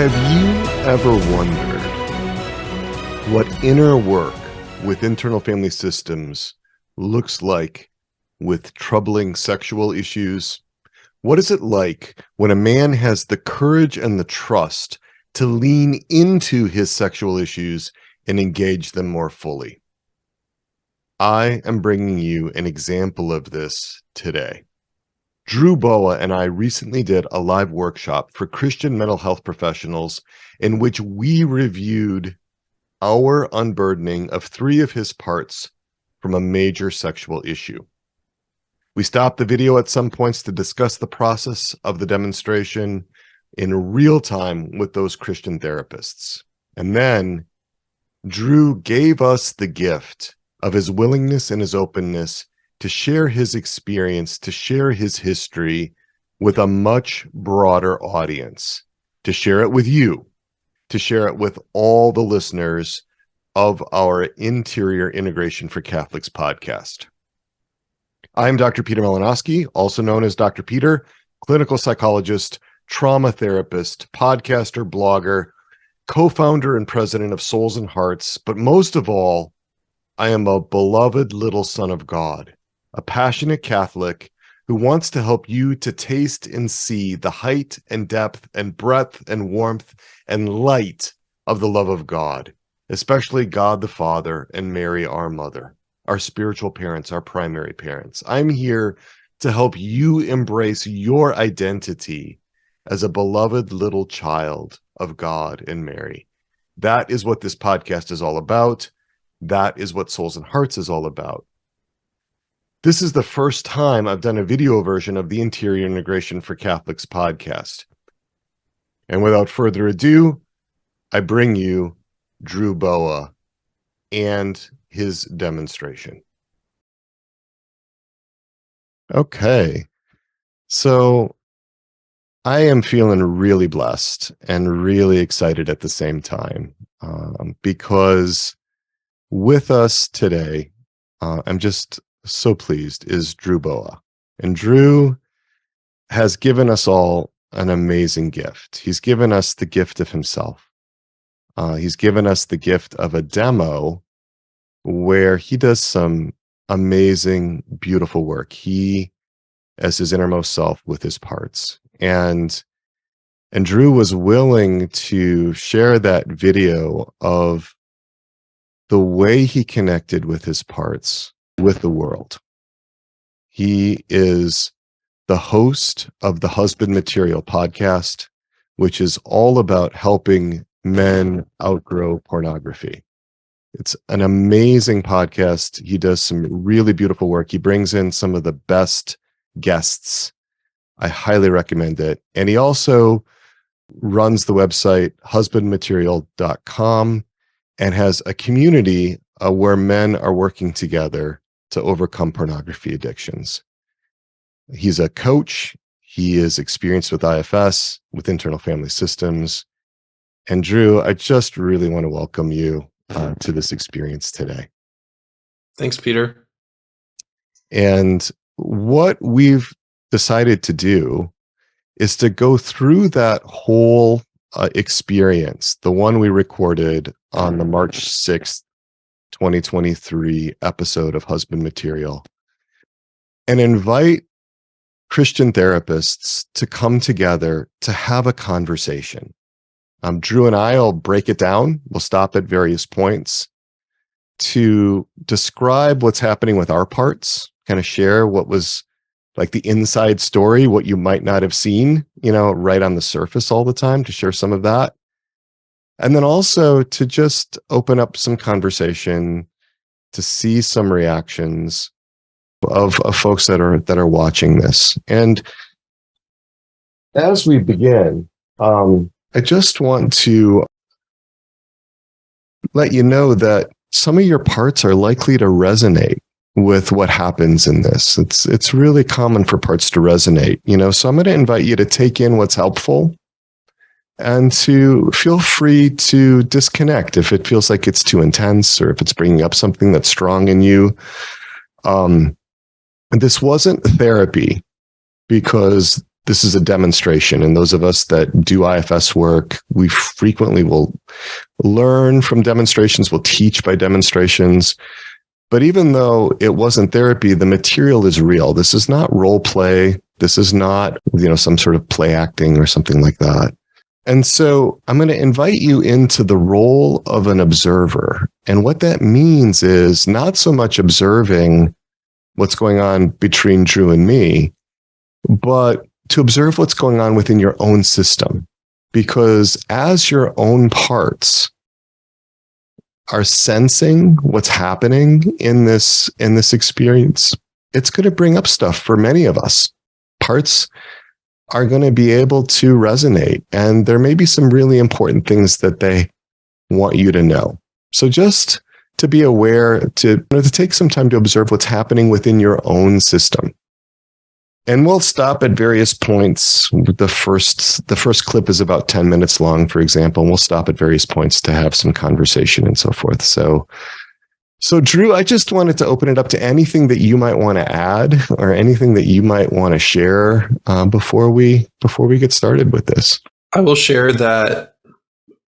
Have you ever wondered what inner work with internal family systems looks like with troubling sexual issues? What is it like when a man has the courage and the trust to lean into his sexual issues and engage them more fully? I am bringing you an example of this today. Drew Boa and I recently did a live workshop for Christian mental health professionals in which we reviewed our unburdening of 3 of his parts from a major sexual issue. We stopped the video at some points to discuss the process of the demonstration in real time with those Christian therapists. And then Drew gave us the gift of his willingness and his openness to share his experience, to share his history with a much broader audience, to share it with you, to share it with all the listeners of our Interior Integration for Catholics podcast. I'm Dr. Peter Malinowski, also known as Dr. Peter, clinical psychologist, trauma therapist, podcaster, blogger, co-founder and president of Souls and Hearts, but most of all, I am a beloved little son of God, a passionate Catholic who wants to help you to taste and see the height and depth and breadth and warmth and light of the love of God, especially God the Father and Mary, our mother, our spiritual parents, our primary parents. I'm here to help you embrace your identity as a beloved little child of God and Mary. That is what this podcast is all about. That is what Souls and Hearts is all about. This is the first time I've done a video version of the Interior Integration for Catholics podcast. And without further ado, I bring you Drew Boa and his demonstration. Okay, so I am feeling really blessed and really excited at the same time because with us today, I'm just so pleased, is Drew Boa. And Drew has given us all an amazing gift. He's given us the gift of himself. He's given us the gift of a demo where he does some amazing, beautiful work. He, as his innermost self, with his parts. And Drew was willing to share that video of the way he connected with his parts with the world. He is the host of the Husband Material podcast, which is all about helping men outgrow pornography. It's an amazing podcast. He does some really beautiful work. He brings in some of the best guests. I highly recommend it. And he also runs the website husbandmaterial.com and has a community where men are working together to overcome pornography addictions. He's a coach. He is experienced with IFS, with internal family systems. And Drew, I just really want to welcome you to this experience today. Thanks, Peter. And what we've decided to do is to go through that whole experience, the one we recorded on the March 6th, 2023 episode of Husband Material, and invite Christian therapists to come together to have a conversation. Drew and I will break it down. We'll stop at various points to describe what's happening with our parts, kind of share what was like the inside story, what you might not have seen, right on the surface all the time, to share some of that. And then also to just open up some conversation, to see some reactions of folks that are watching this. And as we begin, I just want to let you know that some of your parts are likely to resonate with what happens in this. It's really common for parts to resonate, so I'm going to invite you to take in what's helpful and to feel free to disconnect if it feels like it's too intense or if it's bringing up something that's strong in you. This wasn't therapy because this is a demonstration. And those of us that do IFS work, we frequently will learn from demonstrations, we'll teach by demonstrations. But even though it wasn't therapy, the material is real. This is not role play. This is not, some sort of play acting or something like that. And so I'm going to invite you into the role of an observer. And what that means is not so much observing what's going on between Drew and me, but to observe what's going on within your own system. Because as your own parts are sensing what's happening in this experience, it's going to bring up stuff for many of us. Parts are going to be able to resonate, and there may be some really important things that they want you to know. So just to be aware, to take some time to observe what's happening within your own system. And we'll stop at various points. The first clip is about 10 minutes long, for example, and we'll stop at various points to have some conversation and so forth. So Drew, I just wanted to open it up to anything that you might want to add or anything that you might want to share before we get started with this. I will share that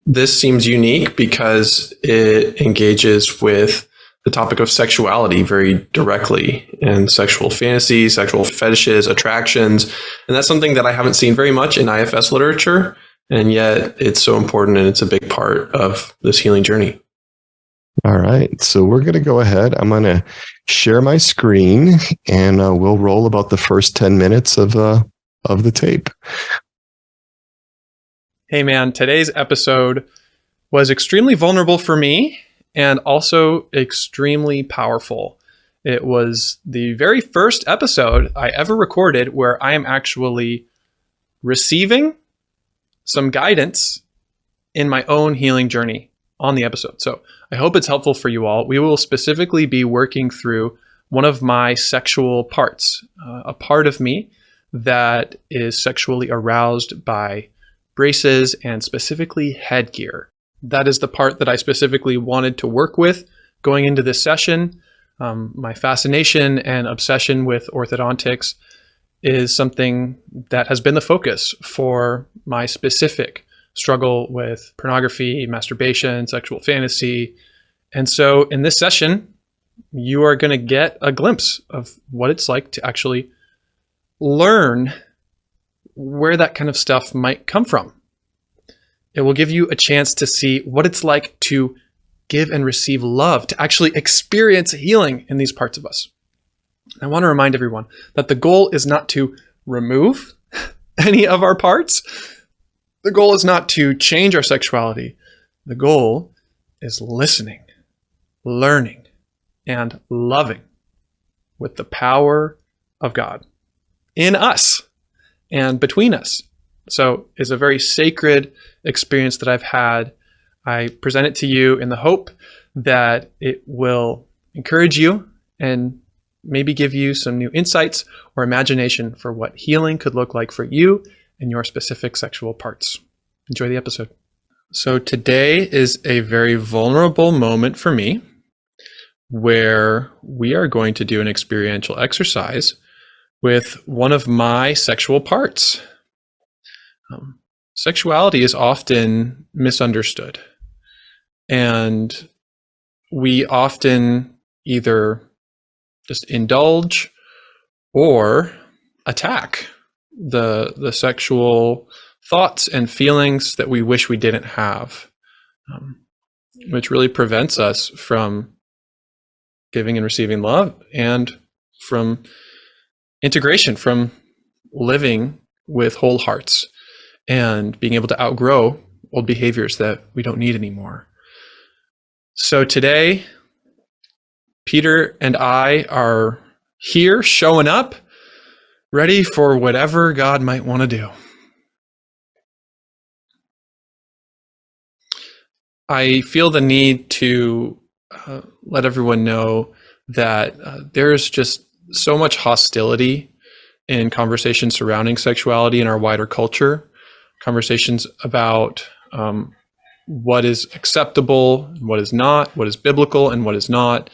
this seems unique because it engages with the topic of sexuality very directly, and sexual fantasies, sexual fetishes, attractions. And that's something that I haven't seen very much in IFS literature. And yet it's so important, and it's a big part of this healing journey. All right. So we're going to go ahead. I'm going to share my screen, and we'll roll about the first 10 minutes of the tape. Hey man, today's episode was extremely vulnerable for me and also extremely powerful. It was the very first episode I ever recorded where I am actually receiving some guidance in my own healing journey on the episode. So I hope it's helpful for you all. We will specifically be working through one of my sexual parts, a part of me that is sexually aroused by braces and specifically headgear. That is the part that I specifically wanted to work with going into this session. My fascination and obsession with orthodontics is something that has been the focus for my specific struggle with pornography, masturbation, sexual fantasy. And so in this session, you are going to get a glimpse of what it's like to actually learn where that kind of stuff might come from. It will give you a chance to see what it's like to give and receive love, to actually experience healing in these parts of us. I want to remind everyone that the goal is not to remove any of our parts. The goal is not to change our sexuality. The goal is listening, learning, and loving with the power of God in us and between us. So it's a very sacred experience that I've had. I present it to you in the hope that it will encourage you and maybe give you some new insights or imagination for what healing could look like for you and your specific sexual parts. Enjoy the episode. So today is a very vulnerable moment for me where we are going to do an experiential exercise with one of my sexual parts. Sexuality is often misunderstood, and we often either just indulge or attack the sexual thoughts and feelings that we wish we didn't have, which really prevents us from giving and receiving love and from integration, from living with whole hearts and being able to outgrow old behaviors that we don't need anymore. So today, Peter and I are here showing up, ready for whatever God might want to do. I feel the need to let everyone know that there's just so much hostility in conversations surrounding sexuality in our wider culture. Conversations about what is acceptable, what is not, what is biblical and what is not.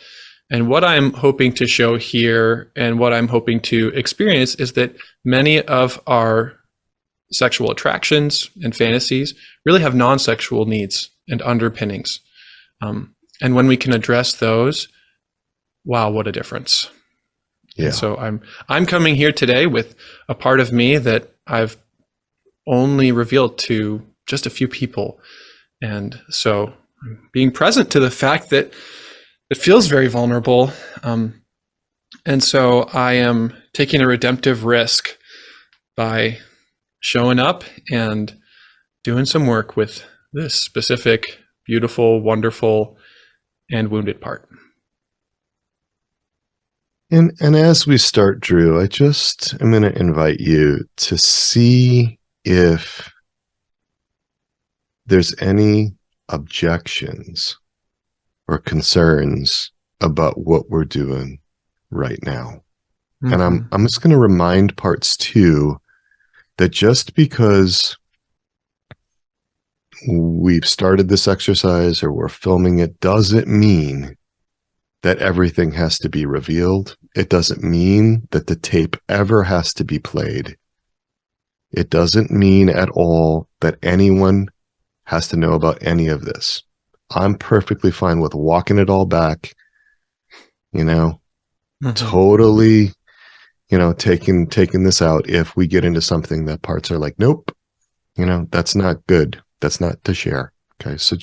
And what I'm hoping to show here and what I'm hoping to experience is that many of our sexual attractions and fantasies really have non-sexual needs and underpinnings. And when we can address those, wow, what a difference. Yeah. And so I'm coming here today with a part of me that I've only revealed to just a few people. And so I'm being present to the fact that it feels very vulnerable. And so I am taking a redemptive risk by showing up and doing some work with this specific, beautiful, wonderful, and wounded part. And as we start, Drew, I'm going to invite you to see if there's any objections or concerns about what we're doing right now. Mm-hmm. And I'm just going to remind parts too that just because we've started this exercise or we're filming it doesn't mean that everything has to be revealed. It doesn't mean that the tape ever has to be played. It doesn't mean at all that anyone has to know about any of this. I'm perfectly fine with walking it all back, totally, taking this out if we get into something that parts are like, nope, that's not good. That's not to share. Okay. So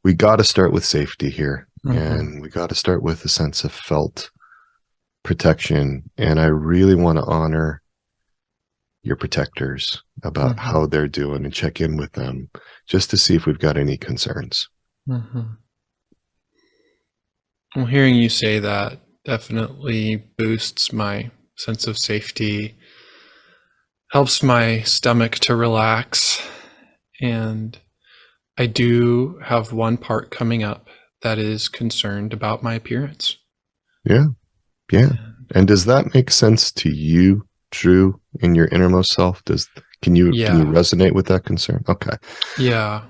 we got to start with safety here. And we got to start with a sense of felt protection. And I really want to honor your protectors about how they're doing and check in with them just to see if we've got any concerns. Well, hearing you say that definitely boosts my sense of safety, helps my stomach to relax. And I do have one part coming up that is concerned about my appearance. Yeah. And does that make sense to you, Drew, in your innermost self? Can you resonate with that concern? Okay. Yeah.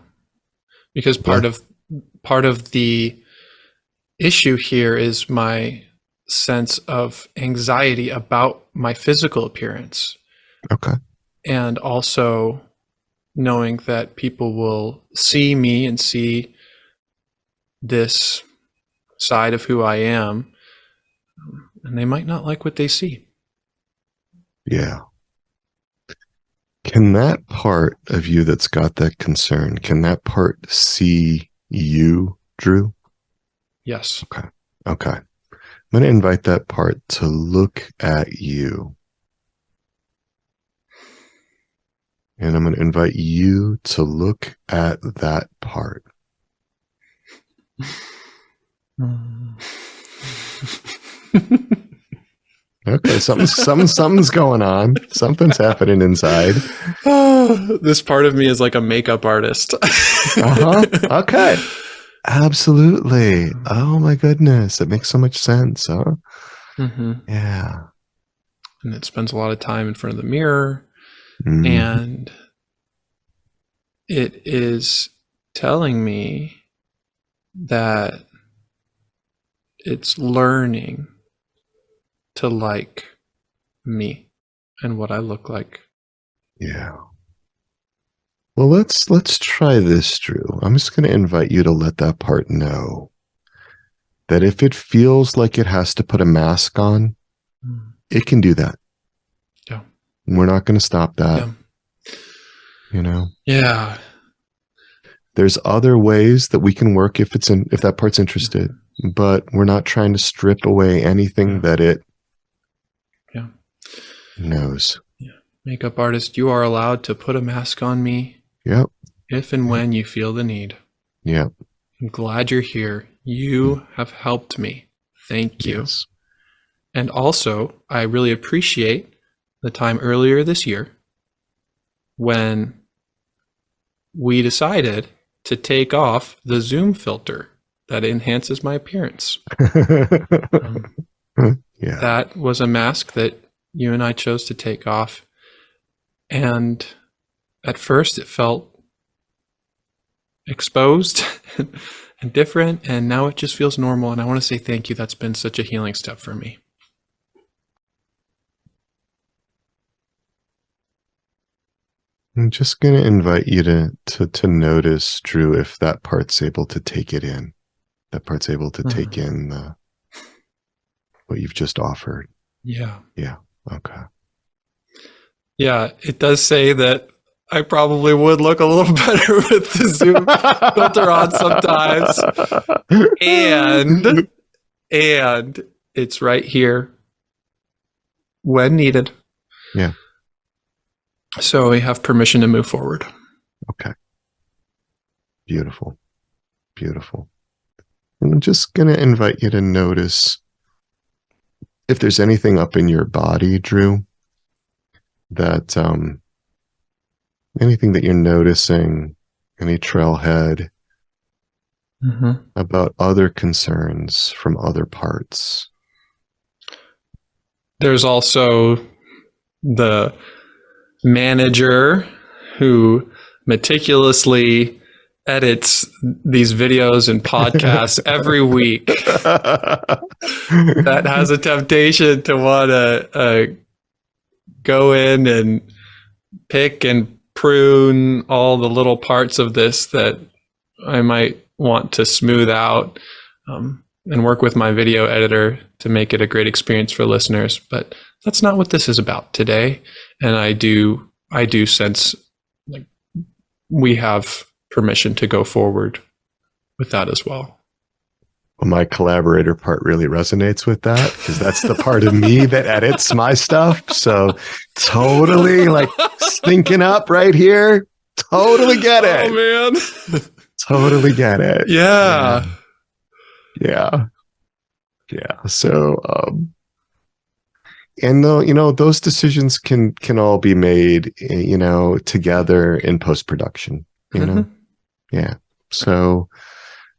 Because part of the issue here is my sense of anxiety about my physical appearance. Okay. And also knowing that people will see me and see this side of who I am, and they might not like what they see. Yeah. Can that part of you that's got that concern, can that part see you, Drew? Yes. Okay. I'm going to invite that part to look at you. And I'm going to invite you to look at that part. Okay, something's going on. Something's happening inside. This part of me is like a makeup artist. Okay. Absolutely. Oh my goodness. It makes so much sense, huh? Yeah. And it spends a lot of time in front of the mirror. And it is telling me that it's learning to like me and what I look like. Yeah. Well, let's try this, Drew. I'm just going to invite you to let that part know that if it feels like it has to put a mask on, it can do that. Yeah. We're not going to stop that. Yeah. There's other ways that we can work if that part's interested, but we're not trying to strip away anything that it knows. Yeah. Makeup artist, you are allowed to put a mask on me. Yep. If and when you feel the need. Yep. I'm glad you're here. You have helped me. Thank you. Yes. And also, I really appreciate the time earlier this year when we decided to take off the Zoom filter that enhances my appearance. That was a mask that you and I chose to take off. And at first it felt exposed and different, and now it just feels normal. And I want to say thank you. That's been such a healing step for me. I'm just going to invite you to notice, Drew, if that part's able to take it in. That part's able to take in what you've just offered. Yeah. Yeah. Okay. Yeah. It does say that I probably would look a little better with the Zoom filter on sometimes. And it's right here when needed. Yeah. So we have permission to move forward. Okay. Beautiful. Beautiful. And I'm just going to invite you to notice if there's anything up in your body, Drew, that anything that you're noticing, any trailhead about other concerns from other parts. There's also the manager who meticulously edits these videos and podcasts every week that has a temptation to want to go in and pick and prune all the little parts of this that I might want to smooth out, and work with my video editor to make it a great experience for listeners. But that's not what this is about today. And I do sense like we have permission to go forward with that as well. Well, my collaborator part really resonates with that because that's the part of me that edits my stuff. So totally like stinking up right here. Totally get it. Oh man. Totally get it. Yeah. Yeah. So, and though, those decisions can all be made, together in post-production, Yeah. So,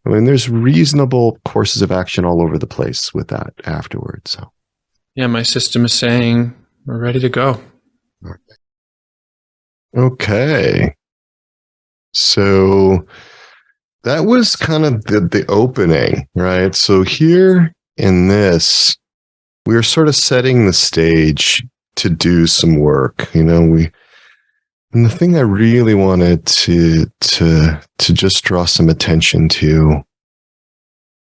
I mean, there's reasonable courses of action all over the place with that afterwards. So, yeah, my system is saying we're ready to go. Okay. So that was kind of the opening, right? So here in this, we are sort of setting the stage to do some work. And the thing I really wanted to just draw some attention to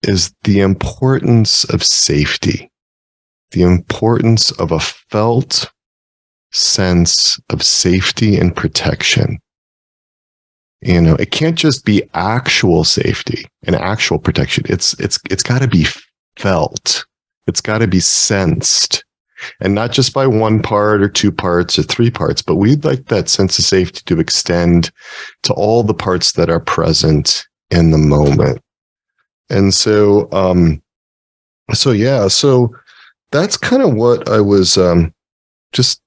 is the importance of safety, the importance of a felt sense of safety and protection. It can't just be actual safety and actual protection. It's got to be felt. It's got to be sensed, and not just by one part or two parts or three parts, but we'd like that sense of safety to extend to all the parts that are present in the moment. And so that's kind of what I was just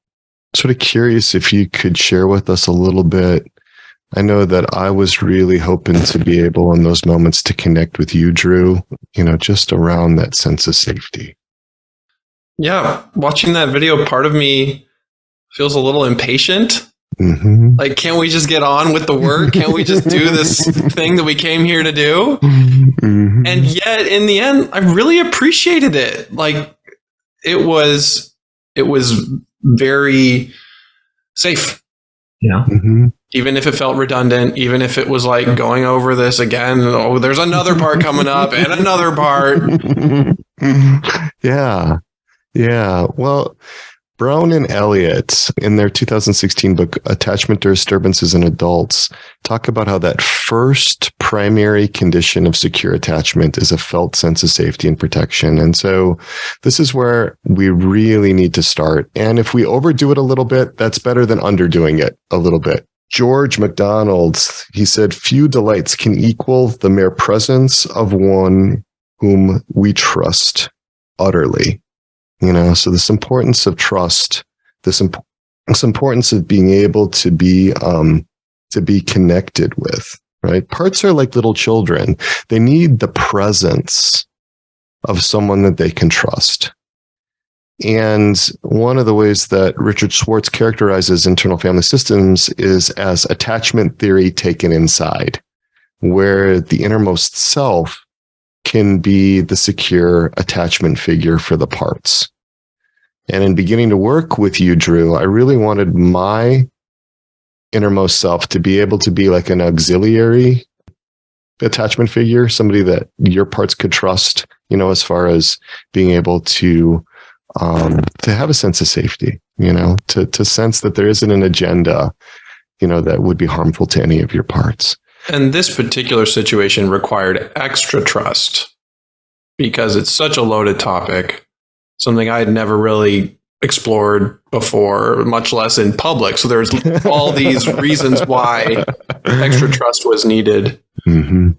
sort of curious if you could share with us a little bit. I know that I was really hoping to be able in those moments to connect with you, Drew, just around that sense of safety. Yeah. Watching that video, part of me feels a little impatient. Mm-hmm. Like, can't we just get on with the work? Can't we just do this thing that we came here to do? Mm-hmm. And yet in the end, I really appreciated it. Like it was very safe. Mm-hmm. Even if it felt redundant, even if it was like going over this again, oh, there's another part coming up and another part. Yeah. Well, Brown and Elliott, in their 2016 book, Attachment Disturbances in Adults, talk about how that first primary condition of secure attachment is a felt sense of safety and protection. And so this is where we really need to start. And if we overdo it a little bit, that's better than underdoing it a little bit. George MacDonald, he said, few delights can equal the mere presence of one whom we trust utterly. So this importance of trust, this importance of being able to be connected with, right? Parts are like little children. They need the presence of someone that they can trust. And one of the ways that Richard Schwartz characterizes internal family systems is as attachment theory taken inside. where the innermost self can be the secure attachment figure for the parts. And in beginning to work with you, Drew, I really wanted my innermost self to be able to be like an auxiliary attachment figure, somebody that your parts could trust, as far as being able to have a sense of safety, to sense that there isn't an agenda, that would be harmful to any of your parts. And this particular situation required extra trust because it's such a loaded topic, something I had never really explored before, much less in public. So there's all these reasons why extra trust was needed. Mm-hmm.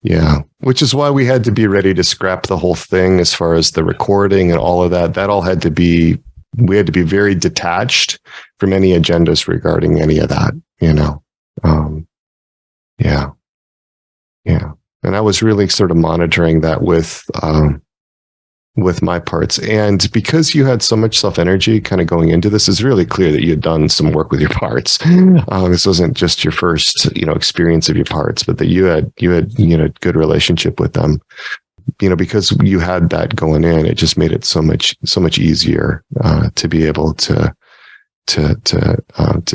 Yeah, which is why we had to be ready to scrap the whole thing as far as the recording and all of that. That all had to be, we had to be very detached from any agendas regarding any of that, Yeah. And I was really sort of monitoring that with my parts. And because you had so much self-energy kind of going into this, it's really clear that you had done some work with your parts. This wasn't just your first, experience of your parts, but that you had good relationship with them. Because you had that going in, it just made it so much easier to be able to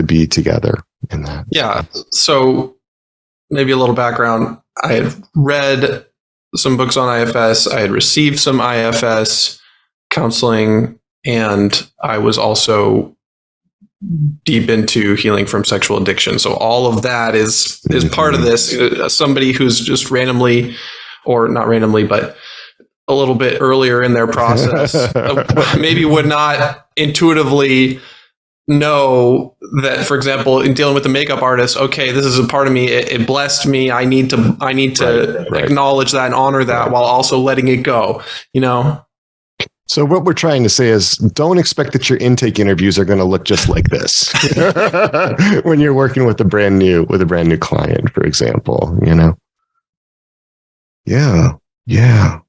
be together in that. Yeah. So maybe a little background. I had read some books on IFS. I had received some IFS counseling, and I was also deep into healing from sexual addiction. So all of that is part of this. Somebody who's just randomly, or not randomly, but a little bit earlier in their process, maybe would not intuitively know that, for example, in dealing with the makeup artist, okay, this is a part of me. It blessed me. I need to Right. acknowledge that and honor that while also letting it go, So what we're trying to say is, don't expect that your intake interviews are going to look just like this when you're working with a brand new client, for example. Yeah.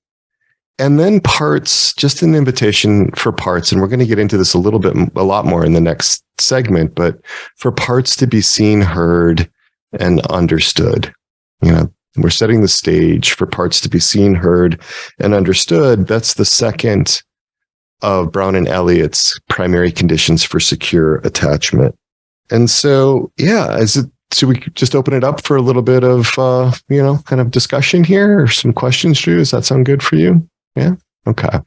And then parts, just an invitation for parts, and we're going to get into this a lot more in the next segment, but for parts to be seen, heard, and understood. We're setting the stage for parts to be seen, heard, and understood. That's the second of Brown and Elliott's primary conditions for secure attachment. And so, so we could just open it up for a little bit of, kind of discussion here, or some questions, Drew. Does that sound good for you? Yeah. Okay.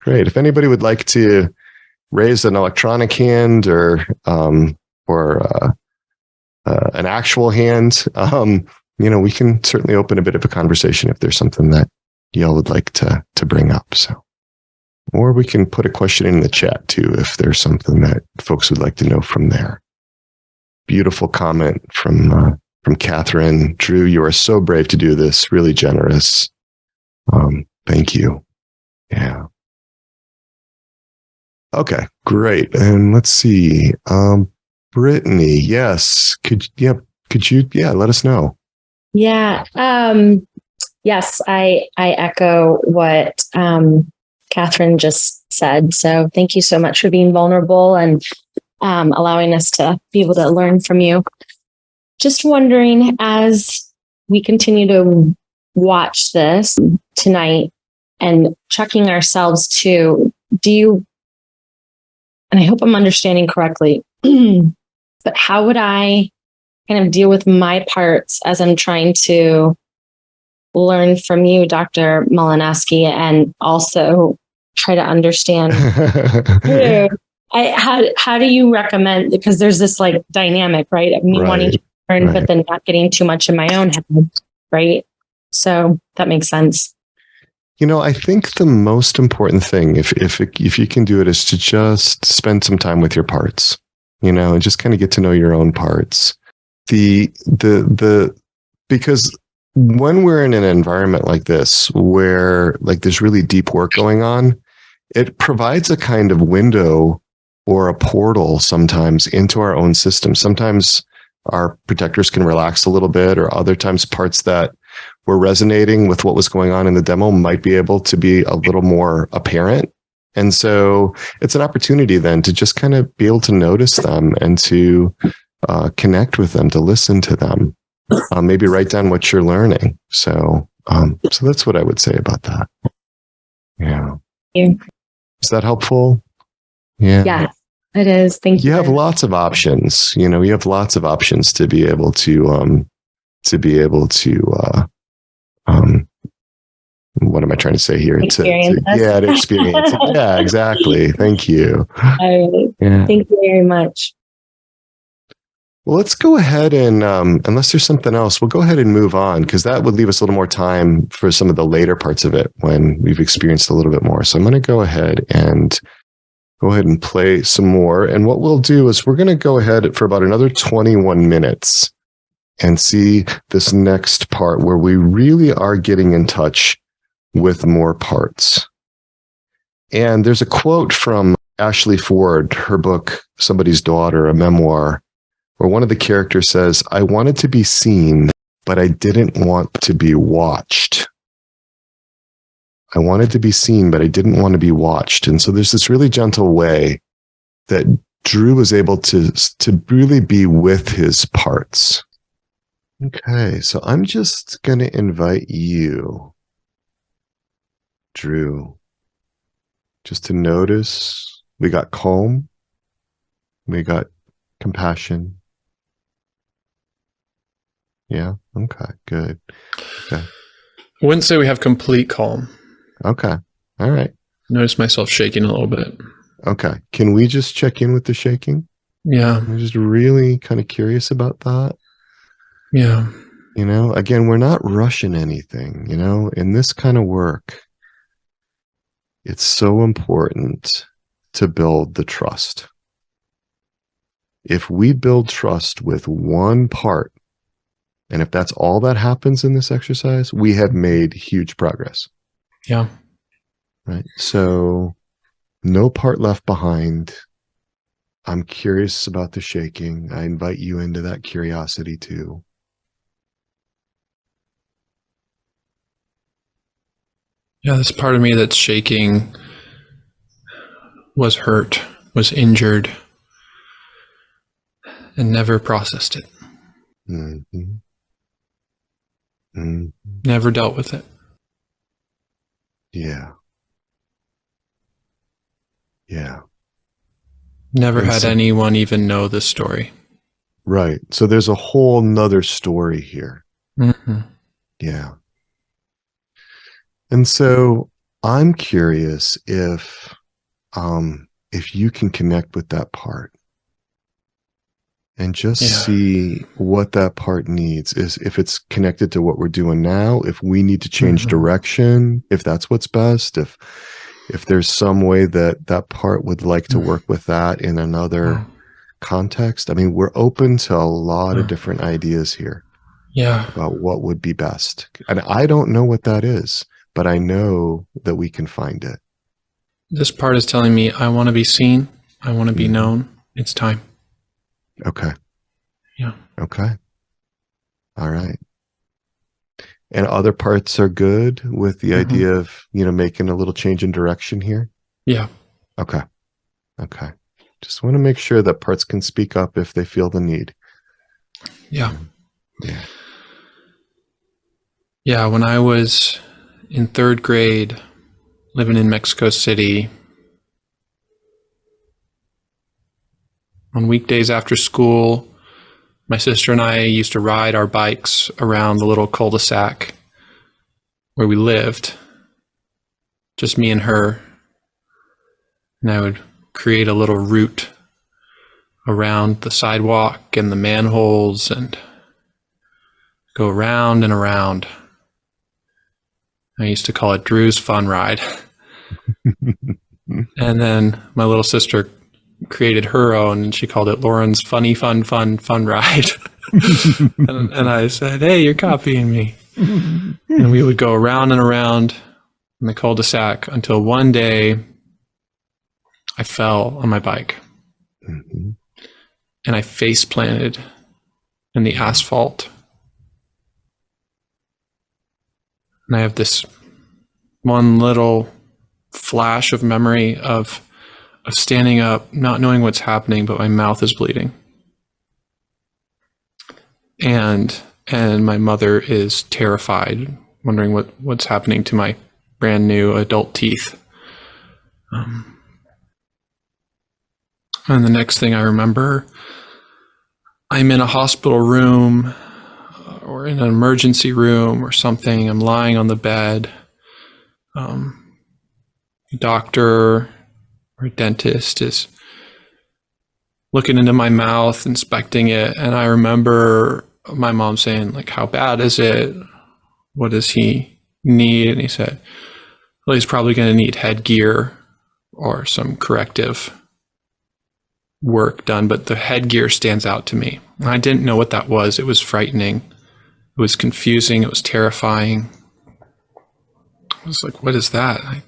Great. If anybody would like to raise an electronic hand or an actual hand, we can certainly open a bit of a conversation if there's something that y'all would like to bring up. So, or we can put a question in the chat too, if there's something that folks would like to know from there. Beautiful comment from Catherine. Drew, you are so brave to do this. Really generous. Thank you. Yeah. Okay, great. And let's see. Brittany, yes. Could you let us know? Yeah. Yes, I echo what Catherine just said. So thank you so much for being vulnerable and allowing us to be able to learn from you. Just wondering, as we continue to watch this tonight and checking ourselves too, and I hope I'm understanding correctly, but how would I kind of deal with my parts as I'm trying to learn from you, Dr. Malinovsky, and also try to understand how do you recommend, because there's this like dynamic, right, of me wanting to learn, but then not getting too much in my own head, right? So that makes sense. I think the most important thing, if you can do it, is to just spend some time with your parts, and just kind of get to know your own parts. Because when we're in an environment like this, where like there's really deep work going on, it provides a kind of window or a portal sometimes into our own system. Sometimes our protectors can relax a little bit, or other times parts that were resonating with what was going on in the demo might be able to be a little more apparent. And so it's an opportunity then to just kind of be able to notice them and to connect with them, to listen to them. maybe write down what you're learning. So that's what I would say about that. Yeah. Thank you. Is that helpful? Yeah. Yeah, it is. Thank you. You have lots of options. You have lots of options to be able to what am I trying to say here? To experience it. Yeah, exactly. Thank you. Thank you very much. Well, let's go ahead and, unless there's something else, we'll go ahead and move on, because that would leave us a little more time for some of the later parts of it when we've experienced a little bit more. So I'm going to go ahead and play some more. And what we'll do is we're going to go ahead for about another 21 minutes and see this next part where we really are getting in touch with more parts. And there's a quote from Ashley Ford, her book, Somebody's Daughter, a memoir, where one of the characters says, "I wanted to be seen, but I didn't want to be watched." I wanted to be seen, but I didn't want to be watched. And so there's this really gentle way that Drew was able to really be with his parts. Okay, so I'm just going to invite you, Drew, just to notice we got calm, we got compassion. Yeah. Okay. Good. Okay. I wouldn't say we have complete calm. Okay. All right. Notice myself shaking a little bit. Okay. Can we just check in with the shaking? Yeah. I'm just really kind of curious about that. Yeah. Again, we're not rushing anything, in this kind of work. It's so important to build the trust. If we build trust with one part, and if that's all that happens in this exercise, we have made huge progress. Yeah. Right. So no part left behind. I'm curious about the shaking. I invite you into that curiosity too. Yeah. This part of me that's shaking was hurt, was injured, and never processed it. Mm-hmm. Mm-hmm. Never dealt with it. Yeah. Yeah. Never had anyone even know this story. Right. So there's a whole nother story here. Mm-hmm. Yeah. And so I'm curious if you can connect with that part and just see what that part needs, is if it's connected to what we're doing now, if we need to change direction, if that's what's best, if there's some way that part would like to work with that in another context. I mean, we're open to a lot of different ideas here. Yeah. About what would be best. And I don't know what that is, but I know that we can find it. This part is telling me I want to be seen. I want to be known. It's time. Okay. Yeah. Okay. All right. And other parts are good with the idea of, making a little change in direction here? Yeah. Okay. Okay. Just want to make sure that parts can speak up if they feel the need. Yeah. Yeah. Yeah. When I was in third grade, living in Mexico City, on weekdays after school, my sister and I used to ride our bikes around the little cul-de-sac where we lived, just me and her. And I would create a little route around the sidewalk and the manholes and go around and around. I used to call it Drew's Fun Ride. And then my little sister created her own, and she called it Lauren's Funny Fun Ride. and I said, "Hey, you're copying me." And we would go around and around in the cul-de-sac until one day I fell on my bike and I face planted in the asphalt. And I have this one little flash of memory of standing up, not knowing what's happening, but my mouth is bleeding. And and my mother is terrified, wondering what's happening to my brand new adult teeth. And the next thing I remember, I'm in a hospital room or in an emergency room or something. I'm lying on the bed. A doctor or a dentist is looking into my mouth, inspecting it. And I remember my mom saying, like, how bad is it? What does he need? And he said, well, he's probably going to need headgear or some corrective work done. But the headgear stands out to me. I didn't know what that was. It was frightening. It was confusing. It was terrifying. I was like, what is that? I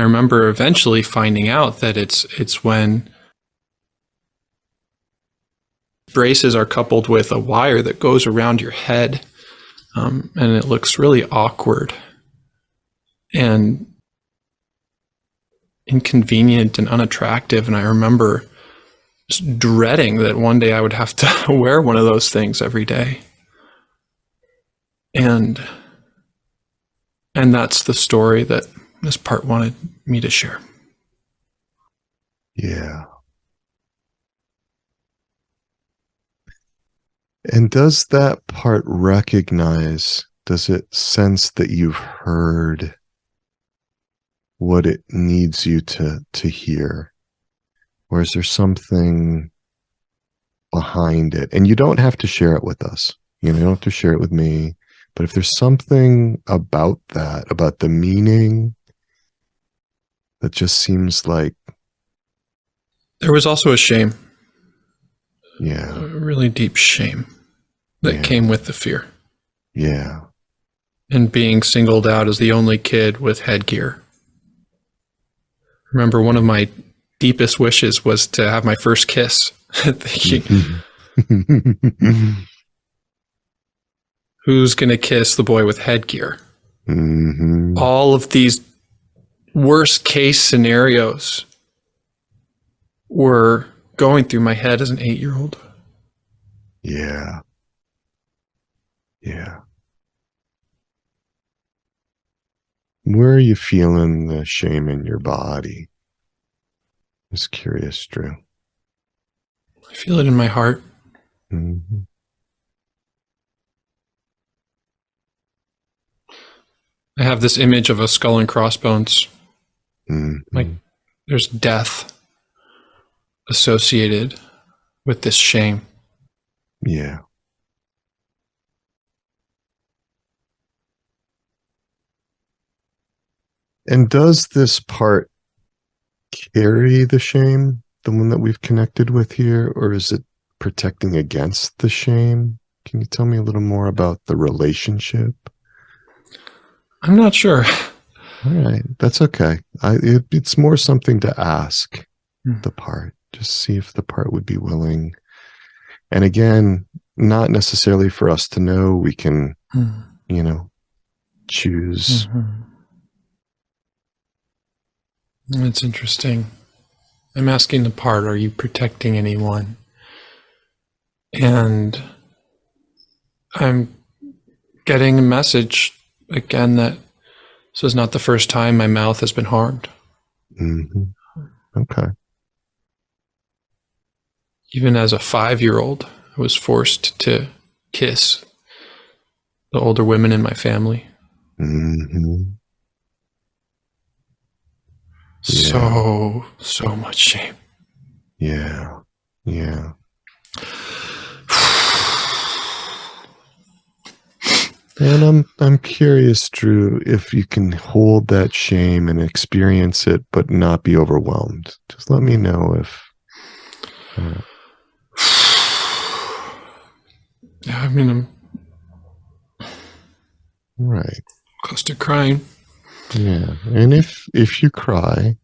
remember eventually finding out that it's when braces are coupled with a wire that goes around your head, and it looks really awkward and inconvenient and unattractive. And I remember just dreading that one day I would have to wear one of those things every day. And that's the story that this part wanted me to share. Yeah. And does that part recognize, does it sense that you've heard what it needs you to hear? Or is there something behind it? And you don't have to share it with us. You don't have to share it with me. But if there's something about that, about the meaning, that just seems like... There was also a shame. Yeah. A really deep shame that came with the fear. Yeah. And being singled out as the only kid with headgear. Remember, one of my deepest wishes was to have my first kiss. Thinking, who's going to kiss the boy with headgear? Mm-hmm. All of these worst case scenarios were going through my head as an 8-year-old. Yeah. Yeah. Where are you feeling the shame in your body? Just curious, Drew. I feel it in my heart. Mm-hmm. I have this image of a skull and crossbones. Mm-hmm. Like there's death associated with this shame. Yeah. And does this part carry the shame, the one that we've connected with here, or is it protecting against the shame? Can you tell me a little more about the relationship? I'm not sure. All right, that's okay. It's more something to ask the part. Just see if the part would be willing. And again, not necessarily for us to know. We can, choose. That's interesting. I'm asking the part, are you protecting anyone? And I'm getting a message again that this is not the first time my mouth has been harmed. Mm-hmm. Okay. Even as a 5-year-old, I was forced to kiss the older women in my family. Mm-hmm. So much shame. Yeah. Yeah. And I'm curious, Drew, if you can hold that shame and experience it, but not be overwhelmed. Just let me know if. Yeah, I mean, I'm Right. close to crying. Yeah. And if you cry,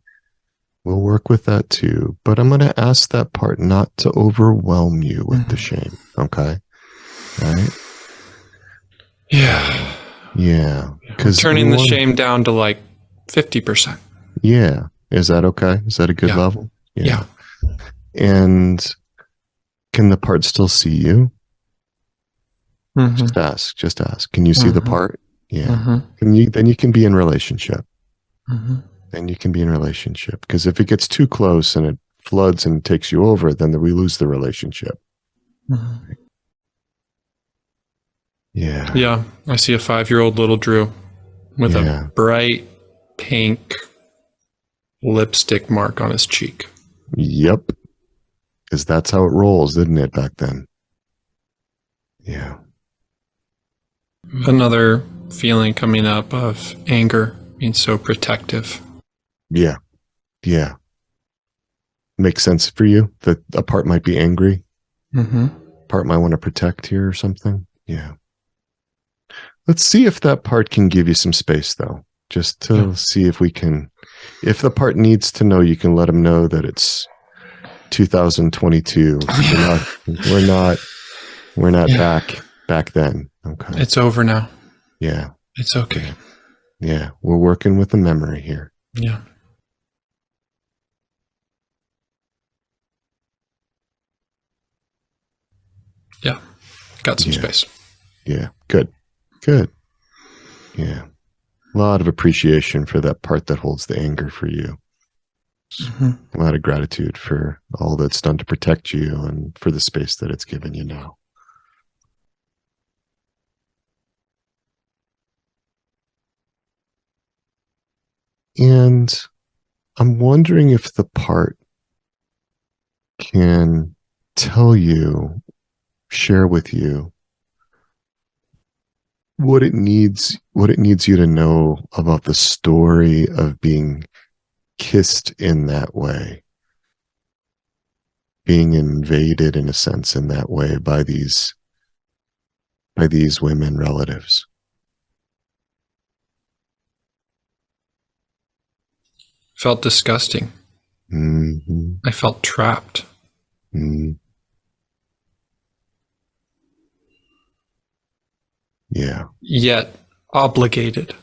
we'll work with that too. But I'm going to ask that part not to overwhelm you with the shame. Okay. Right. Yeah. Yeah. Because turning the shame down to like 50%. Yeah. Is that okay? Is that a good level? Yeah. And can the part still see you? Mhm. Just ask. Can you see the Mhm. part? Yeah. Mhm. Then you can be in relationship. Mhm. Then you can be in relationship. Because if it gets too close and it floods and takes you over, then we lose the relationship. Mhm. Yeah. Yeah, I see a 5-year-old little Drew with Yeah. a bright pink lipstick mark on his cheek. Yep. Because that's how it rolls, didn't it, back then? Yeah. Another feeling coming up of anger, being so protective. Yeah. Yeah. Makes sense for you that a part might be angry. Mm-hmm. Part might want to protect here or something. Yeah. Let's see if that part can give you some space, though, just to see if we can. If the part needs to know, you can let them know that it's 2022. We're not back then. Okay. It's over now. Yeah. It's okay. Yeah. We're working with the memory here. Yeah. Yeah. Got some space. Yeah. Good. Yeah. A lot of appreciation for that part that holds the anger for you. Mm-hmm. A lot of gratitude for all that's done to protect you and for the space that it's given you now. And I'm wondering if the part can tell you, share with you what it needs you to know about the story of being kissed in that way, being invaded in a sense in that way by these women relatives. Felt disgusting. Mm-hmm. I felt trapped. Mm-hmm. Yeah. Yet obligated.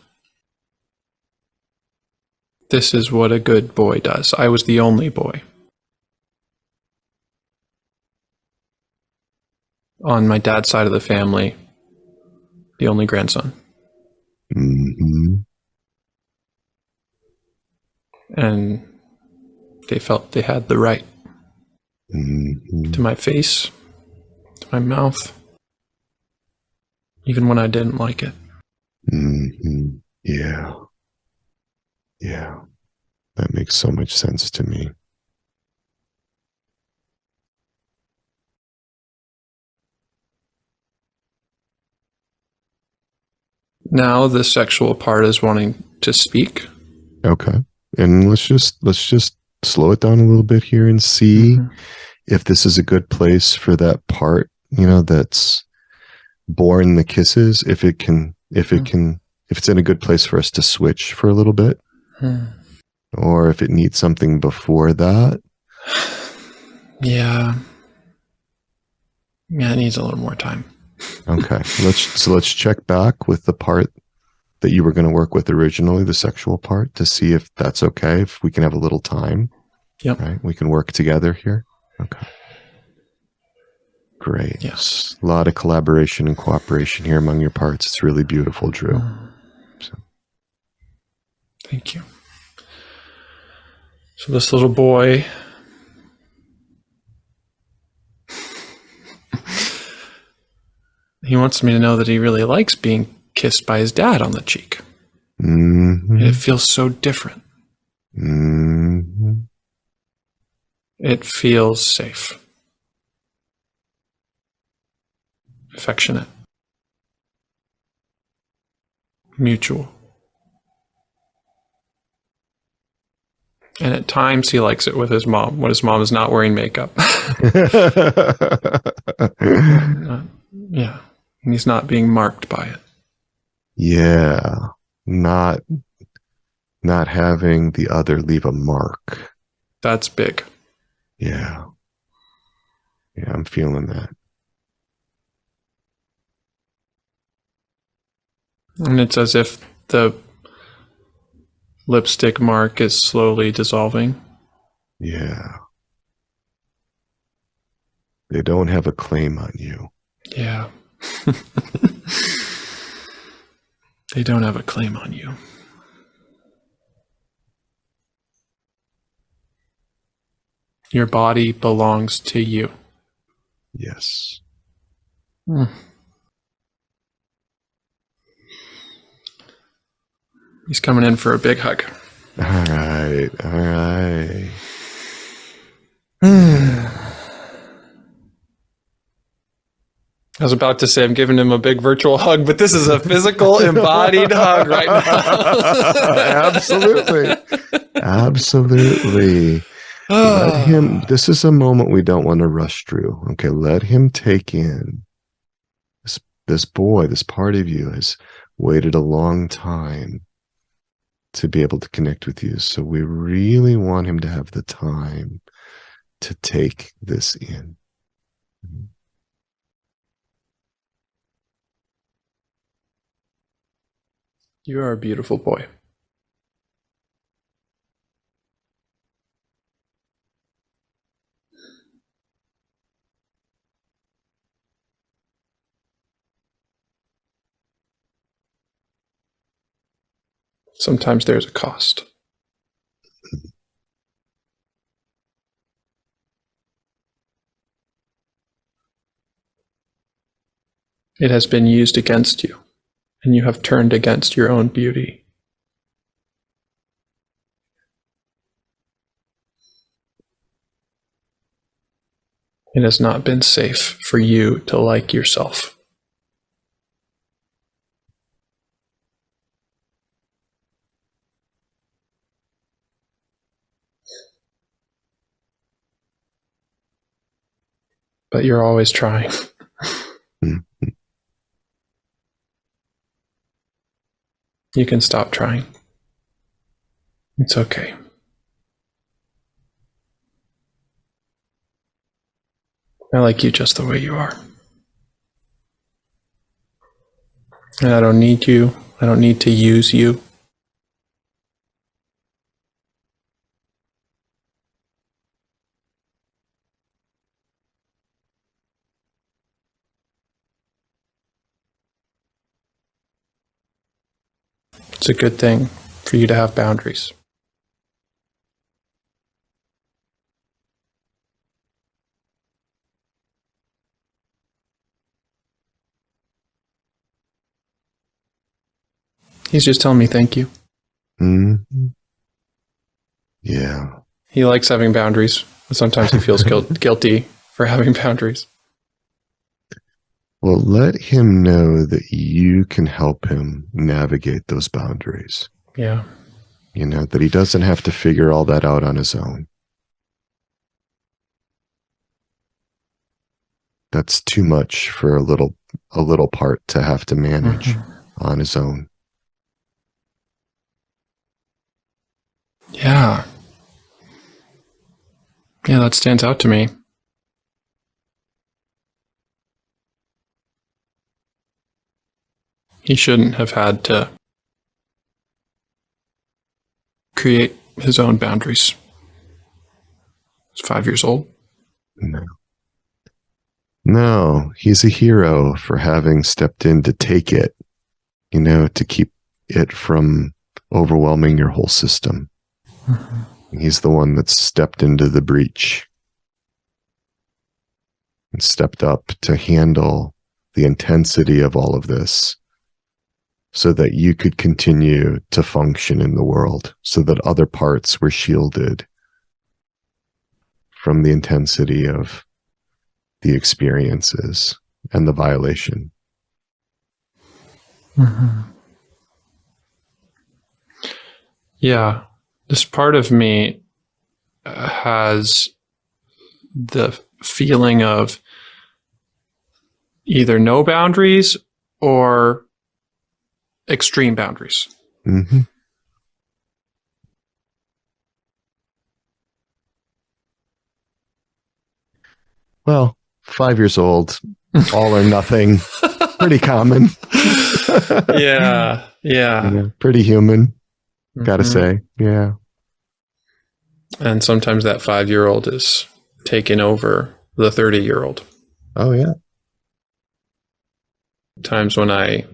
This is what a good boy does. I was the only boy. On my dad's side of the family, the only grandson. Mm-hmm. And they felt they had the right Mm-hmm. to my face, to my mouth, even when I didn't like it. Mm-hmm. Yeah. Yeah. That makes so much sense to me. Now the sexual part is wanting to speak. Okay. And let's just slow it down a little bit here and see if this is a good place for that part, that's born the kisses, if it's in a good place for us to switch for a little bit, or if it needs something before that. Yeah. Yeah, it needs a little more time. Okay. Let's check back with the part that you were going to work with originally, the sexual part, to see if that's okay, if we can have a little time. Yep. Right? We can work together here. Okay. Great. Yes. A lot of collaboration and cooperation here among your parts. It's really beautiful, Drew. So. Thank you. So this little boy, he wants me to know that he really likes being kissed by his dad on the cheek. Mm-hmm. It feels so different. Mm-hmm. It feels safe. Affectionate. Mutual. And at times he likes it with his mom when his mom is not wearing makeup. Yeah. And he's not being marked by it. Yeah. Not having the other leave a mark. That's big. Yeah. Yeah, I'm feeling that. And it's as if the lipstick mark is slowly dissolving. Yeah. They don't have a claim on you. Yeah. They don't have a claim on you. Your body belongs to you. Yes. He's coming in for a big hug. All right. All right. I was about to say I'm giving him a big virtual hug, but this is a physical, embodied hug right now. Absolutely. Absolutely. Let him, this is a moment we don't want to rush through. Okay, let him take in this boy, this part of you has waited a long time to be able to connect with you. So we really want him to have the time to take this in. You are a beautiful boy. Sometimes there's a cost. It has been used against you, and you have turned against your own beauty. It has not been safe for you to like yourself. But you're always trying. You can stop trying. It's okay. I like you just the way you are. And I don't need you. I don't need to use you. It's a good thing for you to have boundaries. He's just telling me thank you. Mm-hmm. Yeah. He likes having boundaries, but sometimes he feels guilty for having boundaries. Well, let him know that you can help him navigate those boundaries. Yeah. You know, that he doesn't have to figure all that out on his own. That's too much for a little part to have to manage on his own. Yeah. Yeah, that stands out to me. He shouldn't have had to create his own boundaries. He's 5 years old. No, he's a hero for having stepped in to take it, you know, to keep it from overwhelming your whole system. He's the one that stepped into the breach and stepped up to handle the intensity of all of this so that you could continue to function in the world, so that other parts were shielded from the intensity of the experiences and the violation. Yeah. This part of me has the feeling of either no boundaries or extreme boundaries. Mm-hmm. Well, 5 years old, all or nothing, pretty common. Yeah. Pretty human, gotta say. Yeah. And sometimes that 5-year-old is taking over the 30-year-old. Oh, yeah. times when I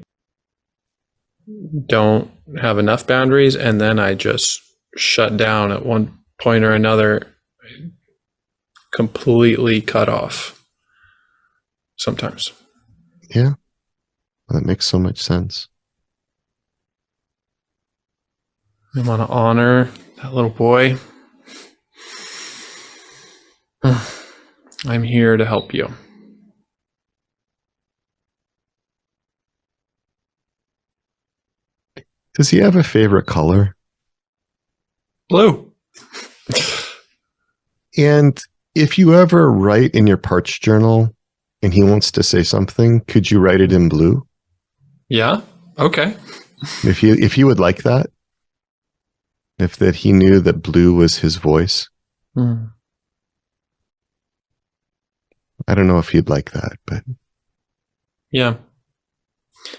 don't have enough boundaries, and then I just shut down at one point or another, completely cut off sometimes. Yeah, that makes so much sense. I want to honor that little boy. I'm here to help you. Does he have a favorite color? Blue. And if you ever write in your parts journal and he wants to say something, could you write it in blue? Yeah. Okay. If he would like that? If that he knew that blue was his voice? Mm. I don't know if he'd like that, but Yeah.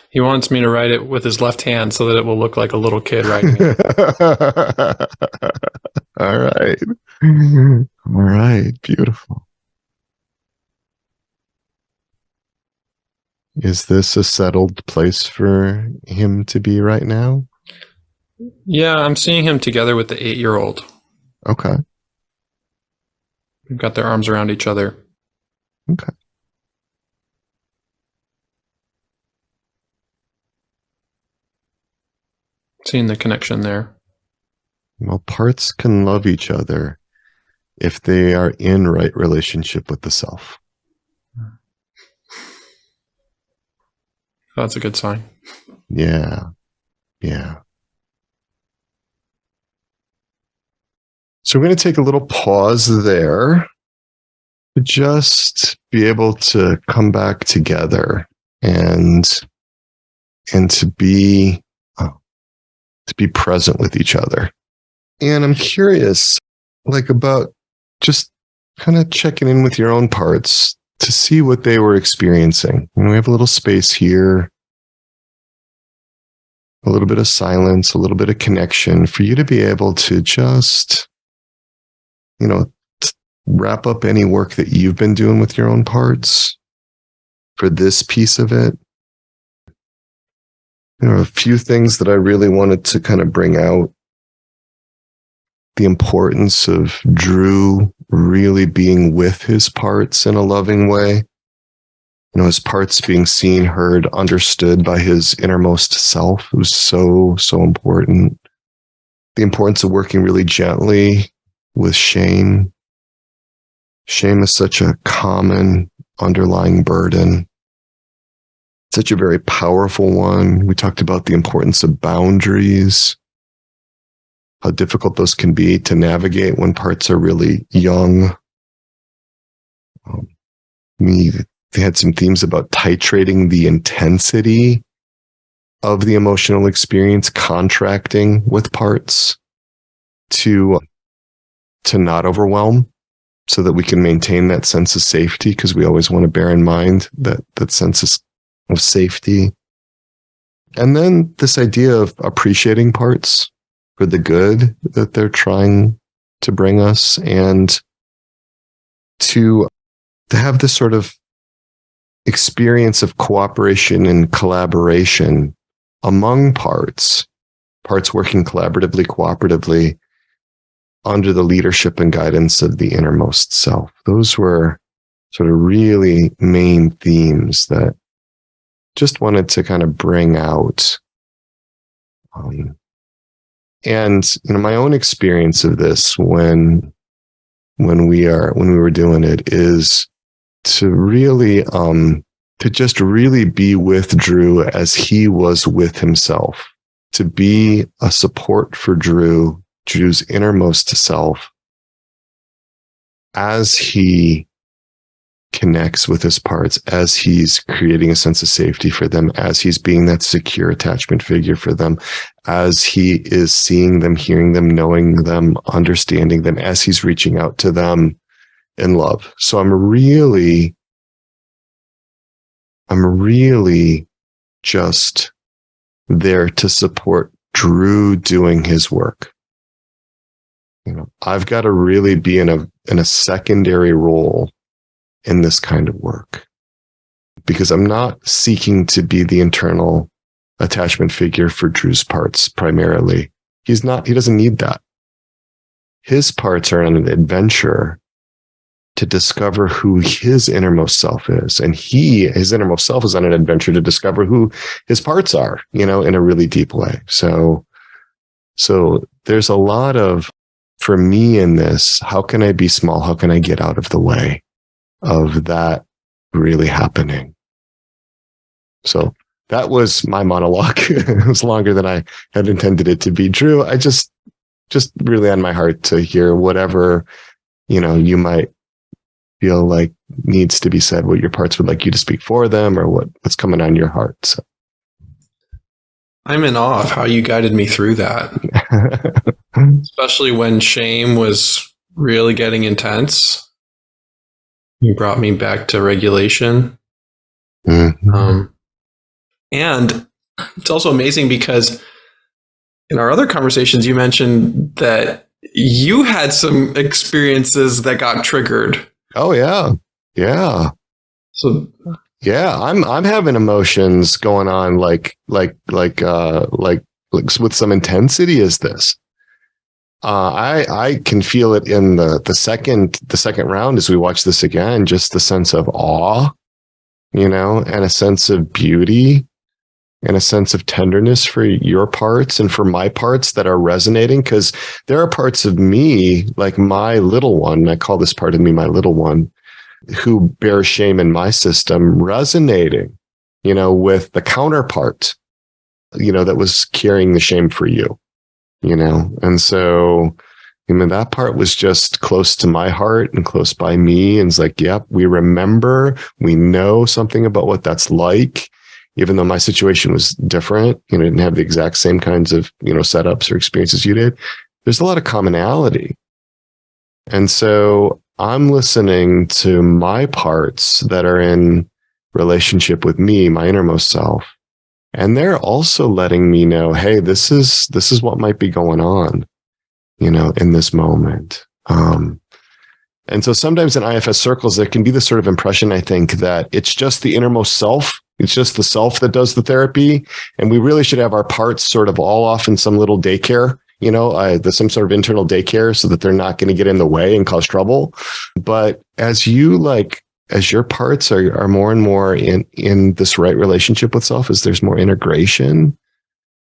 He wants me to write it with his left hand so that it will look like a little kid writing it. All right. All right. Beautiful. Is this a settled place for him to be right now? Yeah, I'm seeing him together with the 8-year-old. Okay. They've got their arms around each other. Okay. Seeing the connection there. Well, parts can love each other if they are in right relationship with the self. That's a good sign. Yeah. Yeah. So we're going to take a little pause there to just be able to come back together and to be present with each other. And I'm curious, like, about just kind of checking in with your own parts to see what they were experiencing. And we have a little space here, a little bit of silence, a little bit of connection for you to be able to just, wrap up any work that you've been doing with your own parts for this piece of it. There are a few things that I really wanted to kind of bring out. The importance of Drew really being with his parts in a loving way. His parts being seen, heard, understood by his innermost self was so, so important. The importance of working really gently with shame. Shame is such a common underlying burden. Such a very powerful one. We talked about the importance of boundaries, how difficult those can be to navigate when parts are really young. We had some themes about titrating the intensity of the emotional experience, contracting with parts to not overwhelm so that we can maintain that sense of safety, because we always want to bear in mind that sense of safety. And then this idea of appreciating parts for the good that they're trying to bring us, and to have this sort of experience of cooperation and collaboration among parts working collaboratively, cooperatively under the leadership and guidance of the innermost self. Those were sort of really main themes that just wanted to kind of bring out. And my own experience of this when we were doing it is to really to just really be with Drew as he was with himself, to be a support for Drew's innermost self as he connects with his parts, as he's creating a sense of safety for them, as he's being that secure attachment figure for them, as he is seeing them, hearing them, knowing them, understanding them, as he's reaching out to them in love. So I'm really just there to support Drew doing his work. I've got to really be in a secondary role in this kind of work, because I'm not seeking to be the internal attachment figure for Drew's parts primarily. He doesn't need that. His parts are on an adventure to discover who his innermost self is. And his innermost self is on an adventure to discover who his parts are, in a really deep way. So there's a lot of, for me in this, how can I be small? How can I get out of the way of that really happening? So that was my monologue. It was longer than I had intended it to be. Drew, I just really on my heart to hear whatever, you might feel like needs to be said, what your parts would like you to speak for them, or what's coming on your heart. So. I'm in awe of how you guided me through that, especially when shame was really getting intense. You brought me back to regulation. Mm-hmm. And it's also amazing because in our other conversations, you mentioned that you had some experiences that got triggered. Oh yeah. Yeah. So yeah, I'm having emotions going on like with some intensity as this. I can feel it in the second round as we watch this again, just the sense of awe, and a sense of beauty and a sense of tenderness for your parts and for my parts that are resonating, because there are parts of me, like my little one, I call this part of me my little one, who bears shame in my system, resonating, with the counterpart, that was carrying the shame for you, and so, that part was just close to my heart and close by me. And it's like, yep, we remember, we know something about what that's like. Even though my situation was different, didn't have the exact same kinds of, setups or experiences you did, there's a lot of commonality. And so I'm listening to my parts that are in relationship with me, my innermost self. And they're also letting me know, hey, this is what might be going on, in this moment. And so sometimes in IFS circles, there can be this sort of impression, I think, that it's just the innermost self. It's just the self that does the therapy. And we really should have our parts sort of all off in some little daycare, there's some sort of internal daycare so that they're not going to get in the way and cause trouble. But as your parts are more and more in this right relationship with self, as there's more integration,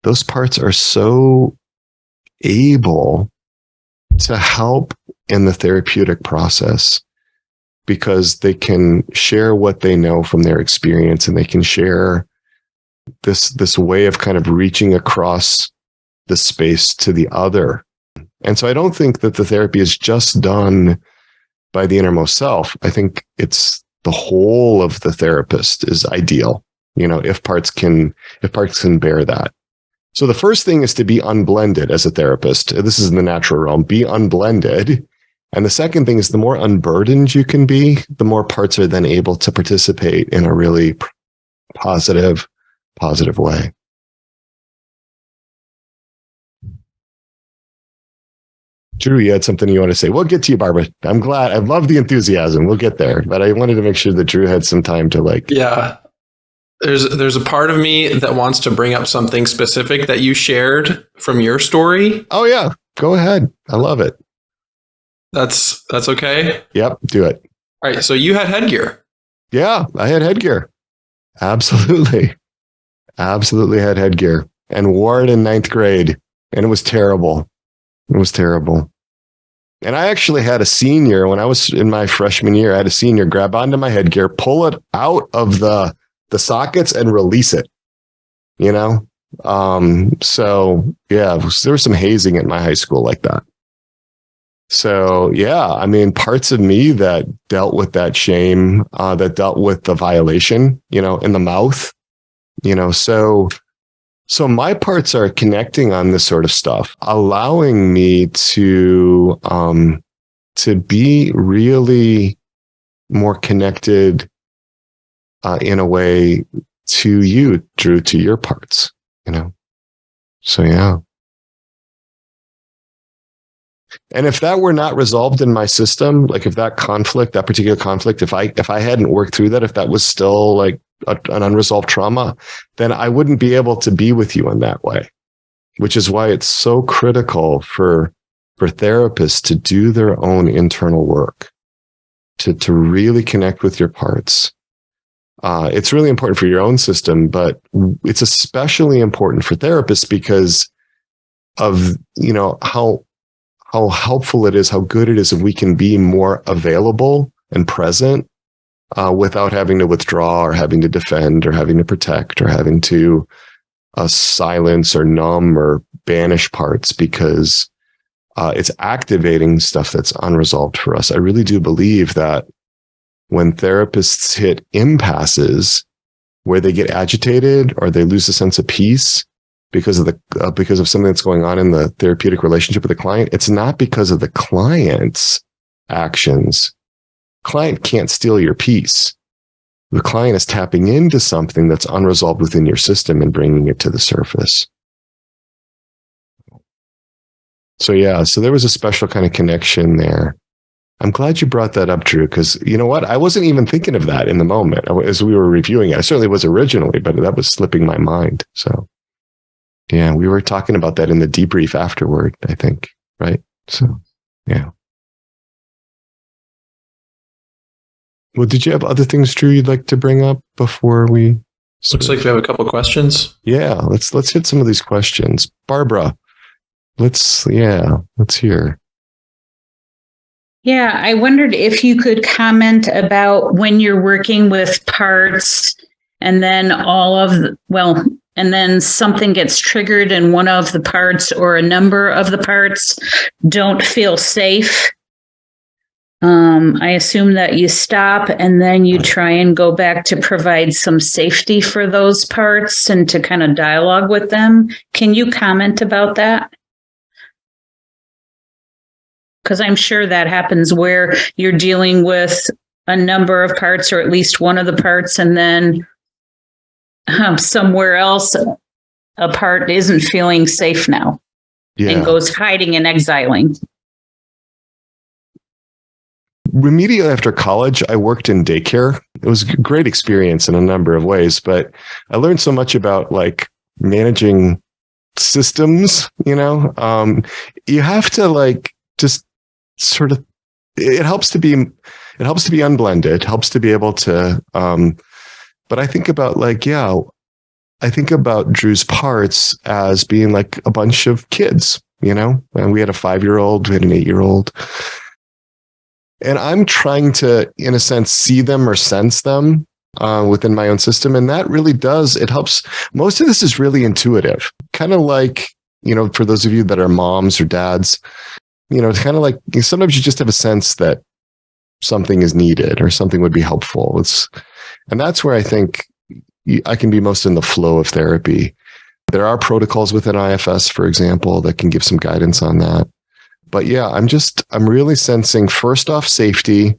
those parts are so able to help in the therapeutic process, because they can share what they know from their experience, and they can share this way of kind of reaching across the space to the other. And so I don't think that the therapy is just done by the innermost self. I think it's the whole of the therapist is ideal, if parts can bear that. So the first thing is to be unblended as a therapist. This is in the natural realm, be unblended. And the second thing is the more unburdened you can be, the more parts are then able to participate in a really positive way. Drew, you had something you want to say? We'll get to you, Barbara. I'm glad. I love the enthusiasm. We'll get there. But I wanted to make sure that Drew had some time to Yeah. There's a part of me that wants to bring up something specific that you shared from your story. Oh, yeah. Go ahead. I love it. That's okay? Yep, do it. All right, so you had headgear. Yeah, I had headgear. Absolutely had headgear, and wore it in 9th grade, and it was terrible. And I actually had a senior, when I was in my freshman year, I had a senior grab onto my headgear, pull it out of the sockets and release it, So yeah, there was some hazing at my high school like that. So yeah, parts of me that dealt with that shame, that dealt with the violation, in the mouth, so my parts are connecting on this sort of stuff, allowing me to be really more connected, in a way to you, Drew, to your parts, So yeah. And if that were not resolved in my system, like if that particular conflict, if I hadn't worked through that, if that was still an unresolved trauma, then I wouldn't be able to be with you in that way, which is why it's so critical for therapists to do their own internal work, to really connect with your parts. It's really important for your own system, but it's especially important for therapists because of, how helpful it is, how good it is if we can be more available and present without having to withdraw or having to defend or having to protect or having to silence or numb or banish parts, because it's activating stuff that's unresolved for us. I really do believe that when therapists hit impasses where they get agitated or they lose a sense of peace because of something that's going on in the therapeutic relationship with the client, it's not because of the client's actions. Client can't steal your peace. The client is tapping into something that's unresolved within your system and bringing it to the surface. So there was a special kind of connection there. I'm glad you brought that up, Drew, because you know what? I wasn't even thinking of that in the moment as we were reviewing it. I certainly was originally, but that was slipping my mind. So yeah, we were talking about that in the debrief afterward, I think, right? So yeah. Well, did you have other things, Drew, you'd like to bring up before we? Looks like we have a couple of questions. Yeah, let's hit some of these questions. Barbara, let's hear. Yeah, I wondered if you could comment about when you're working with parts and then and then something gets triggered and one of the parts or a number of the parts don't feel safe. I assume that you stop and then you try and go back to provide some safety for those parts and to kind of dialogue with them. Can you comment about that? Because I'm sure that happens where you're dealing with a number of parts or at least one of the parts, and then somewhere else a part isn't feeling safe now and goes hiding and exiling. Immediately after college, I worked in daycare. It was a great experience in a number of ways, but I learned so much about managing systems. You have to just sort of, it helps to be unblended, helps to be able to, but I think about I think about Drew's parts as being like a bunch of kids, and we had a 5-year-old, we had an 8-year-old, and I'm trying to, in a sense, see them or sense them within my own system. And that really it helps. Most of this is really intuitive, kind of like, for those of you that are moms or dads, it's kind of like sometimes you just have a sense that something is needed or something would be helpful. And that's where I think I can be most in the flow of therapy. There are protocols within IFS, for example, that can give some guidance on that. But yeah, I'm really sensing, first off, safety.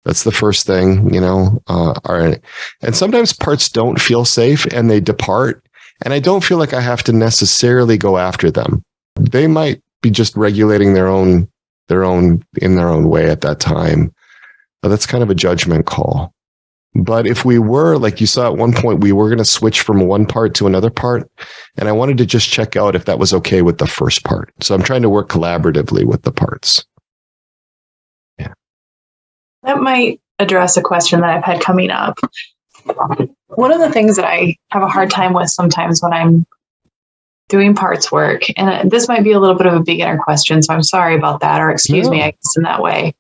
That's the first thing, and sometimes parts don't feel safe and they depart. And I don't feel like I have to necessarily go after them. They might be just regulating their own in their own way at that time. But that's kind of a judgment call. But if we were, like you saw at one point, we were going to switch from one part to another part, and I wanted to just check out if that was okay with the first part. So I'm trying to work collaboratively with the parts. Yeah. That might address a question that I've had coming up. One of the things that I have a hard time with sometimes when I'm doing parts work, and this might be a little bit of a beginner question, so I'm sorry about that, or excuse me, I guess, in that way.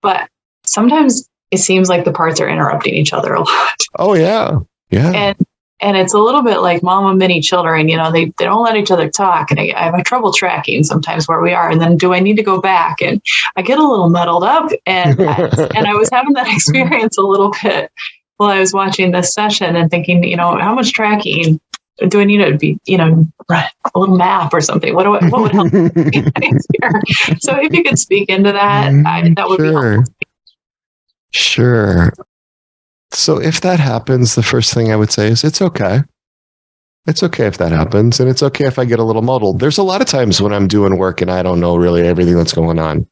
But sometimes it seems like the parts are interrupting each other a lot. Oh, yeah. Yeah. And it's a little bit like mom and many children, they don't let each other talk. And I have trouble tracking sometimes where we are. And then do I need to go back? And I get a little muddled up. And I was having that experience a little bit while I was watching this session and thinking, how much tracking do I need to be, a little map or something? What would help? So if you could speak into that, that would be helpful. Sure. So if that happens, the first thing I would say is it's okay. It's okay if that happens. And it's okay if I get a little muddled. There's a lot of times when I'm doing work and I don't know really everything that's going on.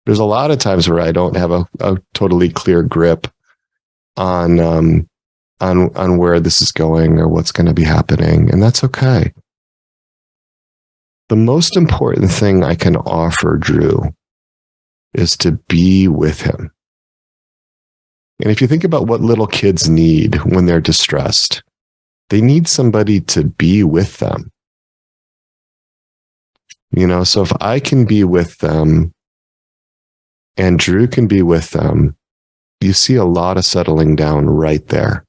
There's a lot of times where I don't have a totally clear grip on on where this is going or what's going to be happening, and that's okay. The most important thing I can offer Drew is to be with him. And if you think about what little kids need when they're distressed, they need somebody to be with them. So if I can be with them and Drew can be with them, you see a lot of settling down right there.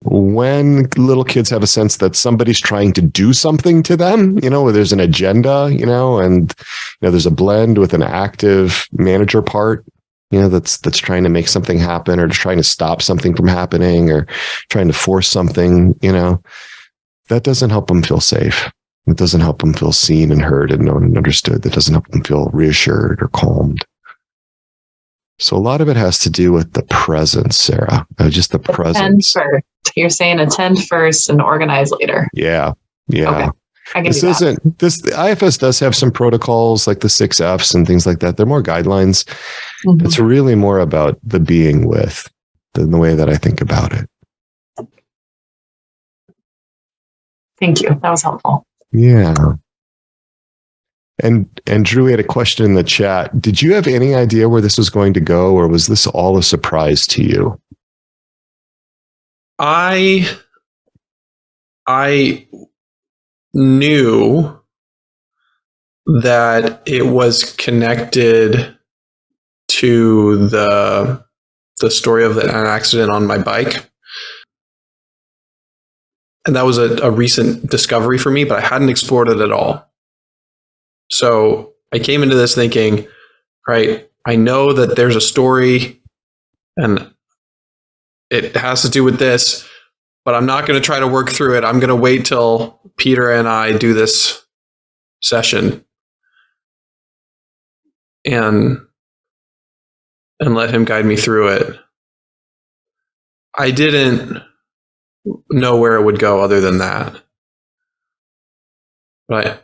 When little kids have a sense that somebody's trying to do something to them, where there's an agenda, and there's a blend with an active manager part, that's trying to make something happen or trying to stop something from happening or trying to force something, that doesn't help them feel safe. It doesn't help them feel seen and heard and known and understood. That doesn't help them feel reassured or calmed. So a lot of it has to do with the presence, Sarah. Just the presence. You're saying attend first and organize later. Yeah. Okay. The IFS does have some protocols like the 6 F's and things like that. They're more guidelines. Mm-hmm. It's really more about the being with than the way that I think about it. Thank you. That was helpful. Yeah. And Drew, we had a question in the chat. Did you have any idea where this was going to go, or was this all a surprise to you? I knew that it was connected to the story of an accident on my bike. And that was a recent discovery for me, but I hadn't explored it at all. So I came into this thinking, right, I know that there's a story and it has to do with this, but I'm not going to try to work through it. I'm going to wait till Peter and I do this session and let him guide me through it. I didn't know where it would go other than that. But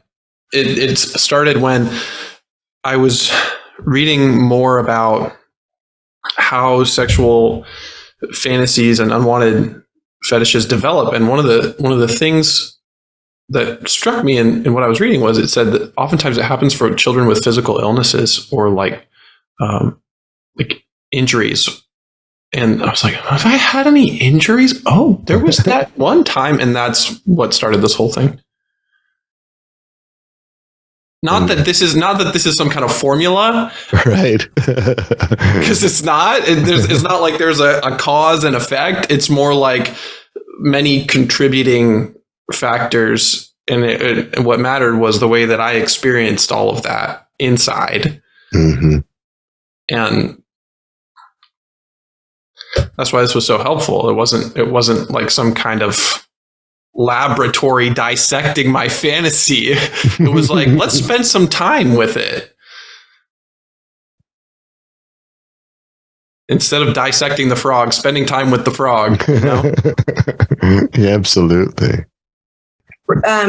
it started when I was reading more about how sexual fantasies and unwanted fetishes develop. And one of the things that struck me in what I was reading was it said that oftentimes it happens for children with physical illnesses or like injuries. And I was like, have I had any injuries? Oh, there was that one time. And that's what started this whole thing. Not that this is some kind of formula, right? Because it's not. It's not like there's a cause and effect. It's more like many contributing factors, and what mattered was the way that I experienced all of that inside, mm-hmm. and that's why this was so helpful. It wasn't like some kind of laboratory dissecting my fantasy. It was like, let's spend some time with it. Instead of dissecting the frog, spending time with the frog. Yeah, absolutely.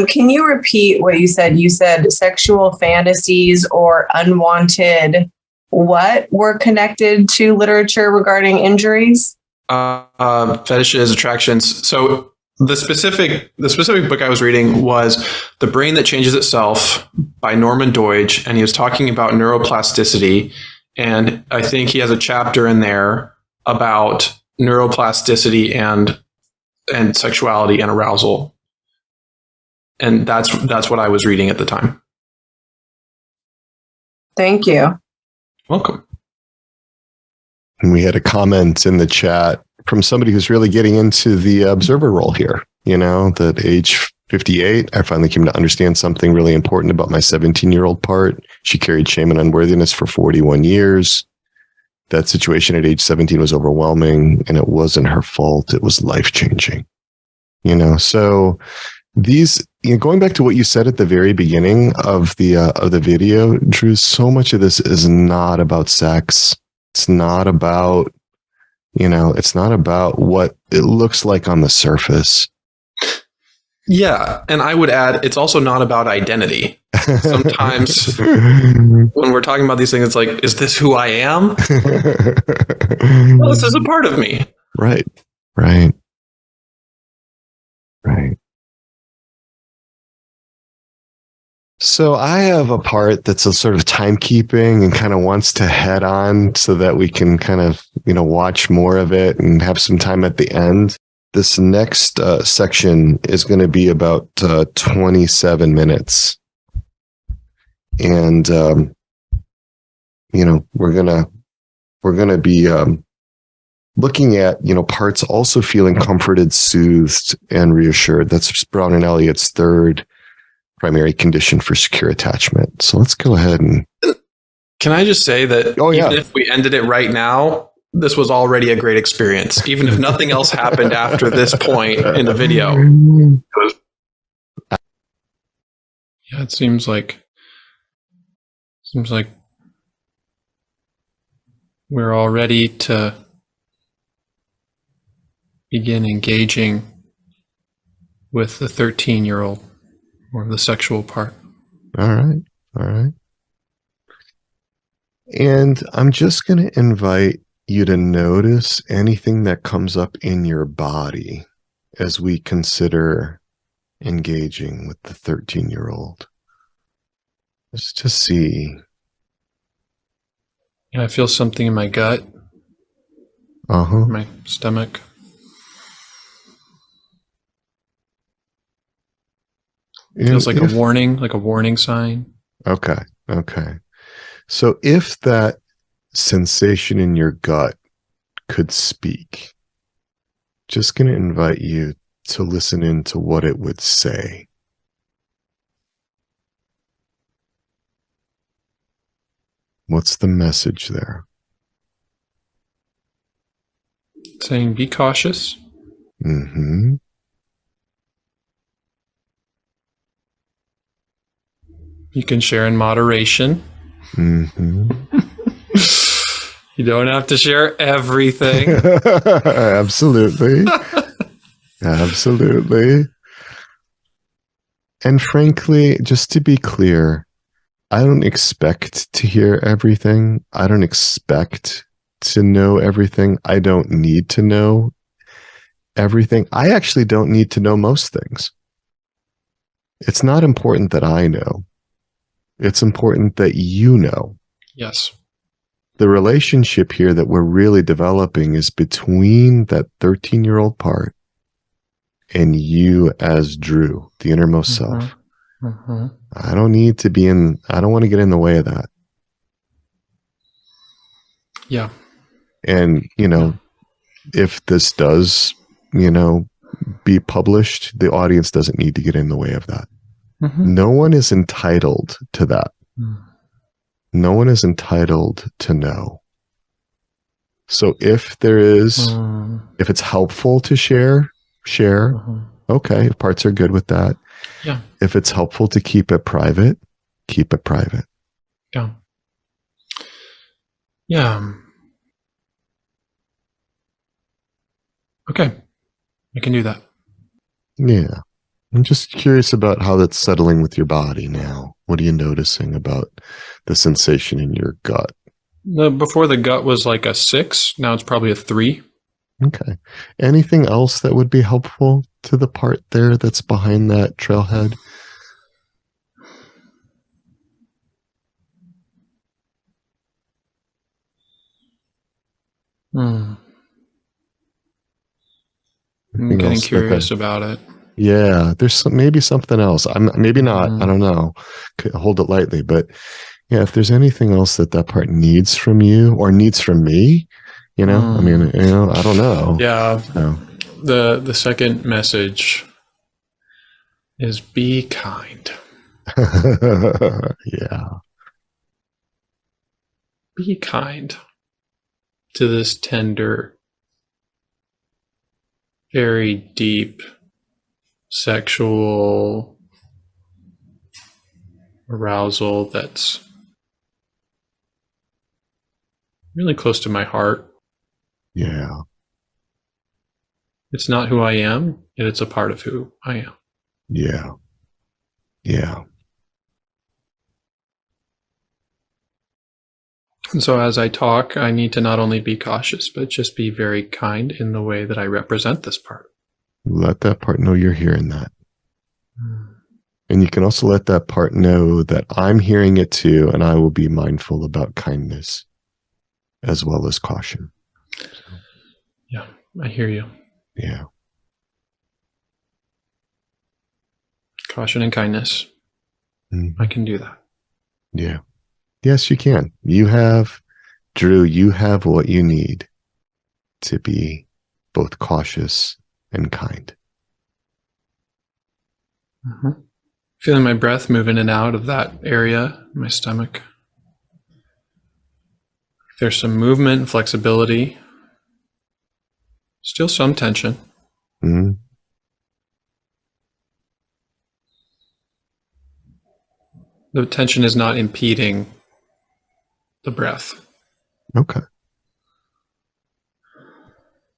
Can you repeat what you said? You said sexual fantasies or unwanted what were connected to literature regarding injuries? Fetishes, attractions. So the specific book I was reading was The Brain That Changes Itself by Norman Doidge, and he was talking about neuroplasticity. And I think he has a chapter in there about neuroplasticity and sexuality and arousal. And that's what I was reading at the time. Thank you. Welcome. And we had a comment in the chat from somebody who's really getting into the observer role here. That age 58, I finally came to understand something really important about my 17-year-old part. She carried shame and unworthiness for 41 years. That situation at age 17 was overwhelming, and it wasn't her fault. It was life-changing. So these, going back to what you said at the very beginning of the video, Drew, so much of this is not about sex. It's not about, it's not about what it looks like on the surface. Yeah. And I would add, it's also not about identity. Sometimes when we're talking about these things, it's like, is this who I am? Well, this is a part of me. Right. Right. Right. So I have a part that's a sort of timekeeping and kind of wants to head on so that we can kind of, watch more of it and have some time at the end. This next section is going to be about 27 minutes. And, we're going to be looking at, parts also feeling comforted, soothed, and reassured. That's Brown and Elliott's third primary condition for secure attachment. So let's go ahead and. Can I just say that even if we ended it right now, this was already a great experience. Even if nothing else happened after this point in the video. Yeah, it seems like we're all ready to begin engaging with the 13-year-old or the sexual part. All right. And I'm just going to invite you to notice anything that comes up in your body as we consider engaging with the 13-year-old. Just to see. Yeah, I feel something in my gut, my stomach. Feels like a warning sign. Okay. So if that sensation in your gut could speak, just going to invite you to listen into what it would say. What's the message there? Saying be cautious. Mm-hmm. You can share in moderation. Mm-hmm. You don't have to share everything. Absolutely. Absolutely. And frankly, just to be clear, I don't expect to hear everything. I don't expect to know everything. I don't need to know everything. I actually don't need to know most things. It's not important that I know. It's important that you know. Yes. The relationship here that we're really developing is between that 13-year-old part and you as Drew, the innermost self. Mm-hmm. I don't want to get in the way of that. Yeah. And, if this does, be published, the audience doesn't need to get in the way of that. Mm-hmm. No one is entitled to that. No one is entitled to know. So if if it's helpful to share. Okay, if parts are good with that. Yeah. If it's helpful to keep it private, keep it private. Yeah. Yeah. Okay. I can do that. Yeah. I'm just curious about how that's settling with your body now. What are you noticing about the sensation in your gut? Before the gut was like a 6. Now it's probably a 3. Okay. Anything else that would be helpful to the part there that's behind that trailhead? I'm Anything getting else curious about it. Yeah, there's maybe something else. Maybe not. I don't know. Hold it lightly, but yeah, if there's anything else that part needs from you or needs from me, I don't know. Yeah. So. The second message is be kind. Yeah. Be kind to this tender, very deep sexual arousal that's really close to my heart. Yeah. It's not who I am, yet it's a part of who I am. Yeah. Yeah. And so as I talk, I need to not only be cautious, but just be very kind in the way that I represent this part. Let that part know you're hearing that. And you can also let that part know that I'm hearing it too, and I will be mindful about kindness as well as caution. Yeah, I hear you. Yeah. Caution and kindness. I can do that. Yeah. Yes, you can. You have, Drew, you have what you need to be both cautious and kind. Mm-hmm. Feeling my breath move in and out of that area, my stomach. There's some movement and flexibility. Still some tension. Mm-hmm. The tension is not impeding the breath. Okay.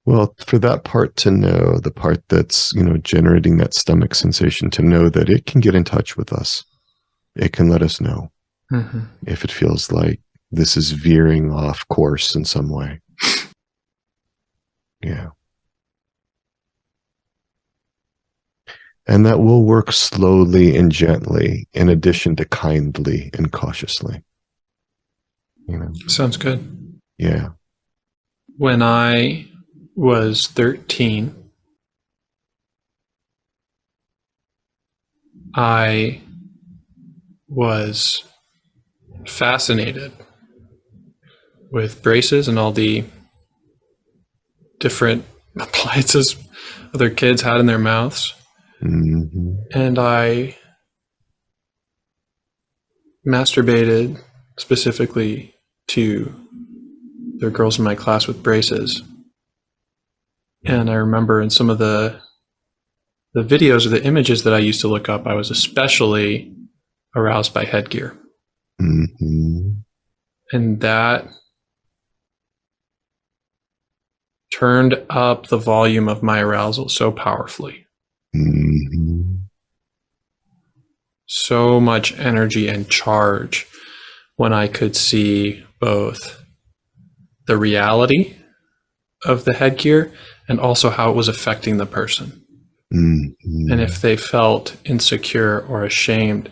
Well, for that part to know, the part that's, generating that stomach sensation, to know that it can get in touch with us. It can let us know if it feels like this is veering off course in some way. Yeah. And that will work slowly and gently in addition to kindly and cautiously. Sounds good. Yeah. When I was 13, I was fascinated with braces and all the different appliances other kids had in their mouths. Mm-hmm. And I masturbated specifically to the girls in my class with braces. And I remember in some of the videos or the images that I used to look up, I was especially aroused by headgear. Mm-hmm. And that turned up the volume of my arousal so powerfully. Mm-hmm. So much energy and charge when I could see both the reality of the headgear and also how it was affecting the person. Mm-hmm. And if they felt insecure or ashamed,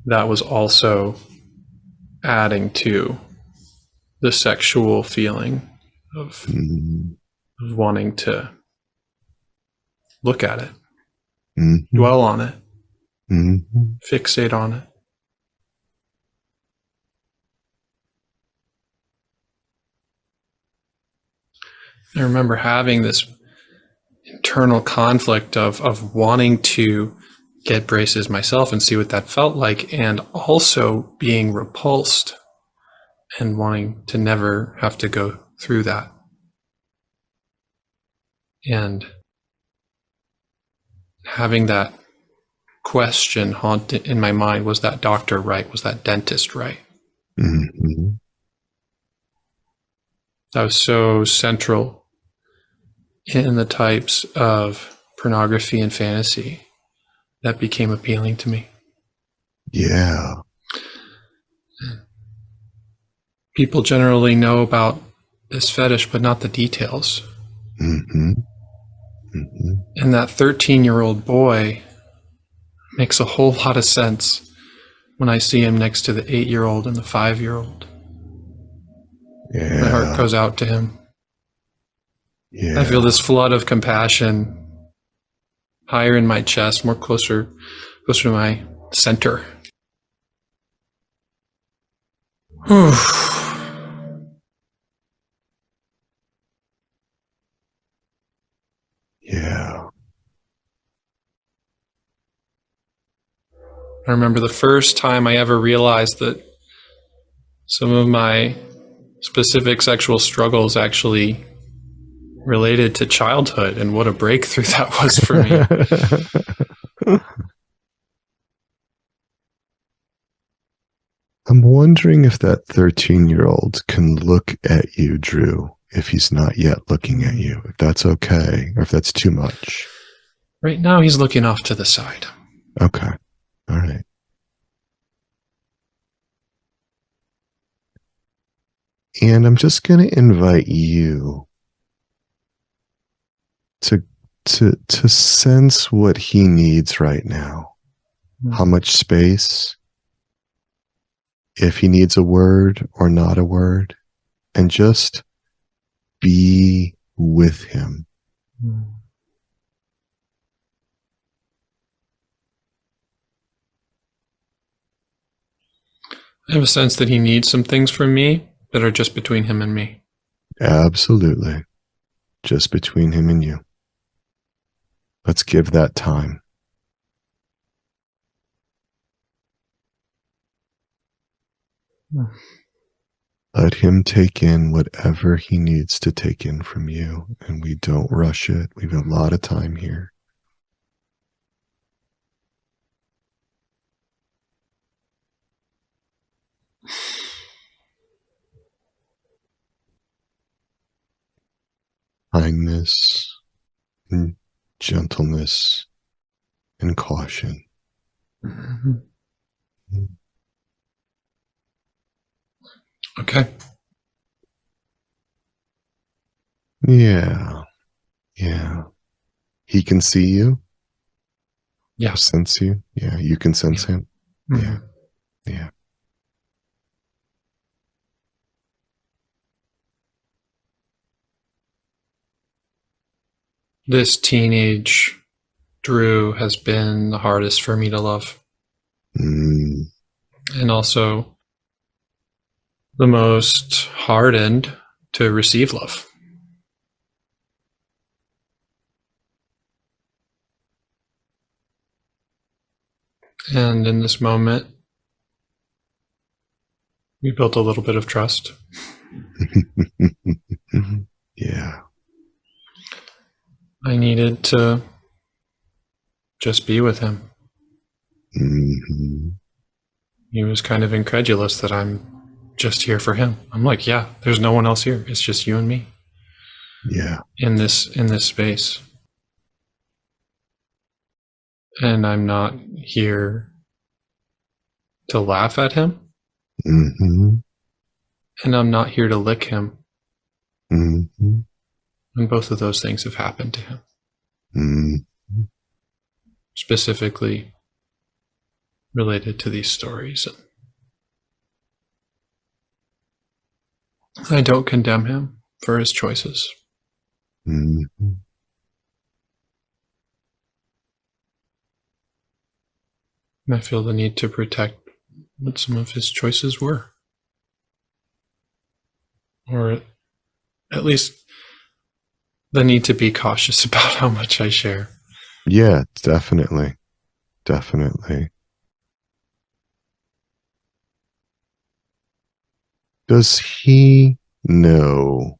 that was also adding to the sexual feeling of, of wanting to look at it, dwell on it, fixate on it. I remember having this internal conflict of wanting to get braces myself and see what that felt like, and also being repulsed and wanting to never have to go through that. And having that question haunt in my mind, was that doctor right? Was that dentist right? Mm-hmm. That was so central in the types of pornography and fantasy that became appealing to me. Yeah. People generally know about this fetish, but not the details. Mm-hmm. Mm-hmm. And that 13-year-old boy makes a whole lot of sense when I see him next to the 8-year-old and the 5-year-old. Yeah. My heart goes out to him. Yeah. I feel this flood of compassion higher in my chest, more closer to my center. Whew. Yeah. I remember the first time I ever realized that some of my specific sexual struggles actually related to childhood, and what a breakthrough that was for me. I'm wondering if that 13-year-old can look at you, Drew, if he's not yet looking at you, if that's okay, or if that's too much. Right now, he's looking off to the side. Okay. All right. And I'm just going to invite you to sense what he needs right now. How much space, if he needs a word or not a word, and just be with him. I have a sense that he needs some things from me that are just between him and me. Absolutely. Just between him and you. Let's give that time. Let him take in whatever he needs to take in from you, and we don't rush it. We have a lot of time here. Kindness and gentleness and caution. Okay. Yeah. Yeah. He can see you. Yeah. Sense you. Yeah. You can sense him. Mhm. Yeah. Yeah. This teenage Drew has been the hardest for me to love. Mm. And also the most hardened to receive love. And in this moment, we built a little bit of trust. Yeah. I needed to just be with him. Mm-hmm. He was kind of incredulous that I'm just here for him. I'm like, yeah, there's no one else here. It's just you and me Yeah. in this space. And I'm not here to laugh at him. Mm-hmm. And I'm not here to lick him. Mm-hmm. And both of those things have happened to him. Mm-hmm. Specifically related to these stories. I don't condemn him for his choices. Mm-hmm. And I feel the need to protect what some of his choices were. Or at least the need to be cautious about how much I share. Yeah, definitely. Definitely. Does he know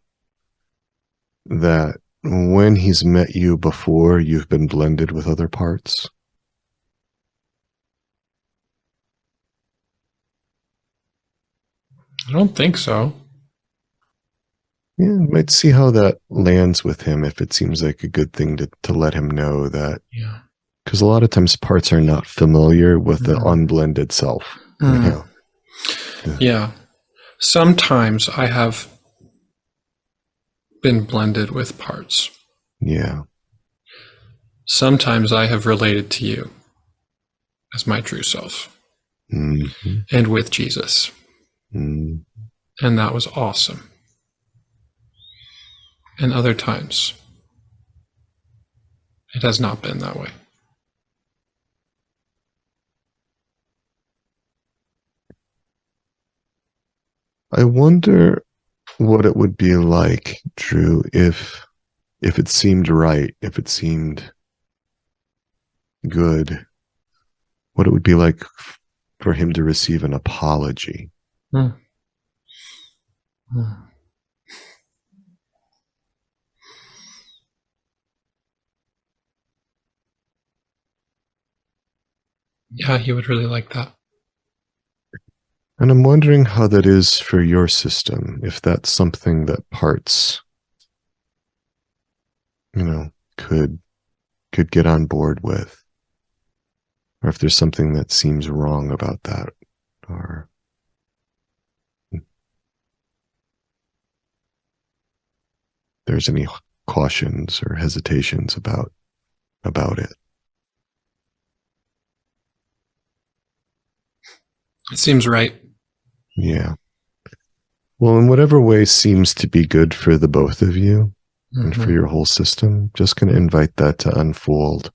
that when he's met you before, you've been blended with other parts? I don't think so. Yeah, might see how that lands with him if it seems like a good thing to let him know that. Yeah. Because a lot of times parts are not familiar with the Mhm. unblended self. Mm. You know? Yeah. Sometimes I have been blended with parts. Yeah. Sometimes I have related to you as my true self Mm-hmm. and with Jesus. Mm-hmm. And that was awesome. And other times, it has not been that way. I wonder what it would be like, Drew, if it seemed right, if it seemed good, what it would be like for him to receive an apology. Hmm. Hmm. Yeah, he would really like that. And I'm wondering how that is for your system, if that's something that parts, could get on board with, or if there's something that seems wrong about that, or there's any cautions or hesitations about it. It seems right. Yeah. Well, in whatever way seems to be good for the both of you and for your whole system, just going to invite that to unfold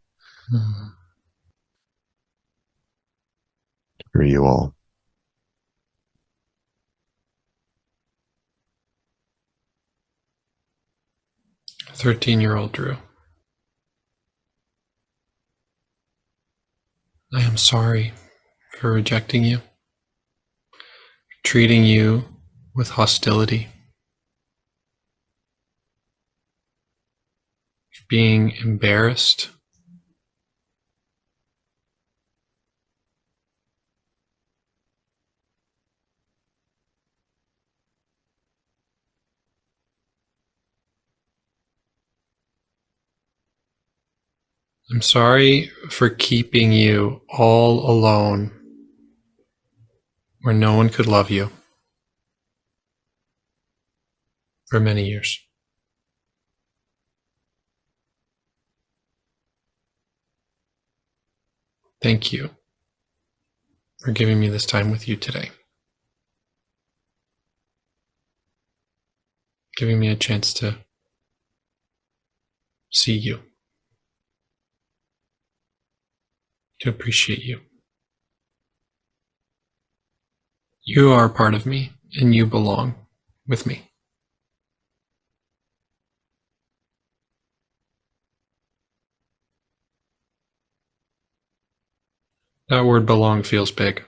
for you all. Mm-hmm. 13-year-old Drew. I am sorry for rejecting you, treating you with hostility, being embarrassed. I'm sorry for keeping you all alone where no one could love you for many years. Thank you for giving me this time with you today. Giving me a chance to see you, to appreciate you. You are a part of me, and you belong with me. That word belong feels big.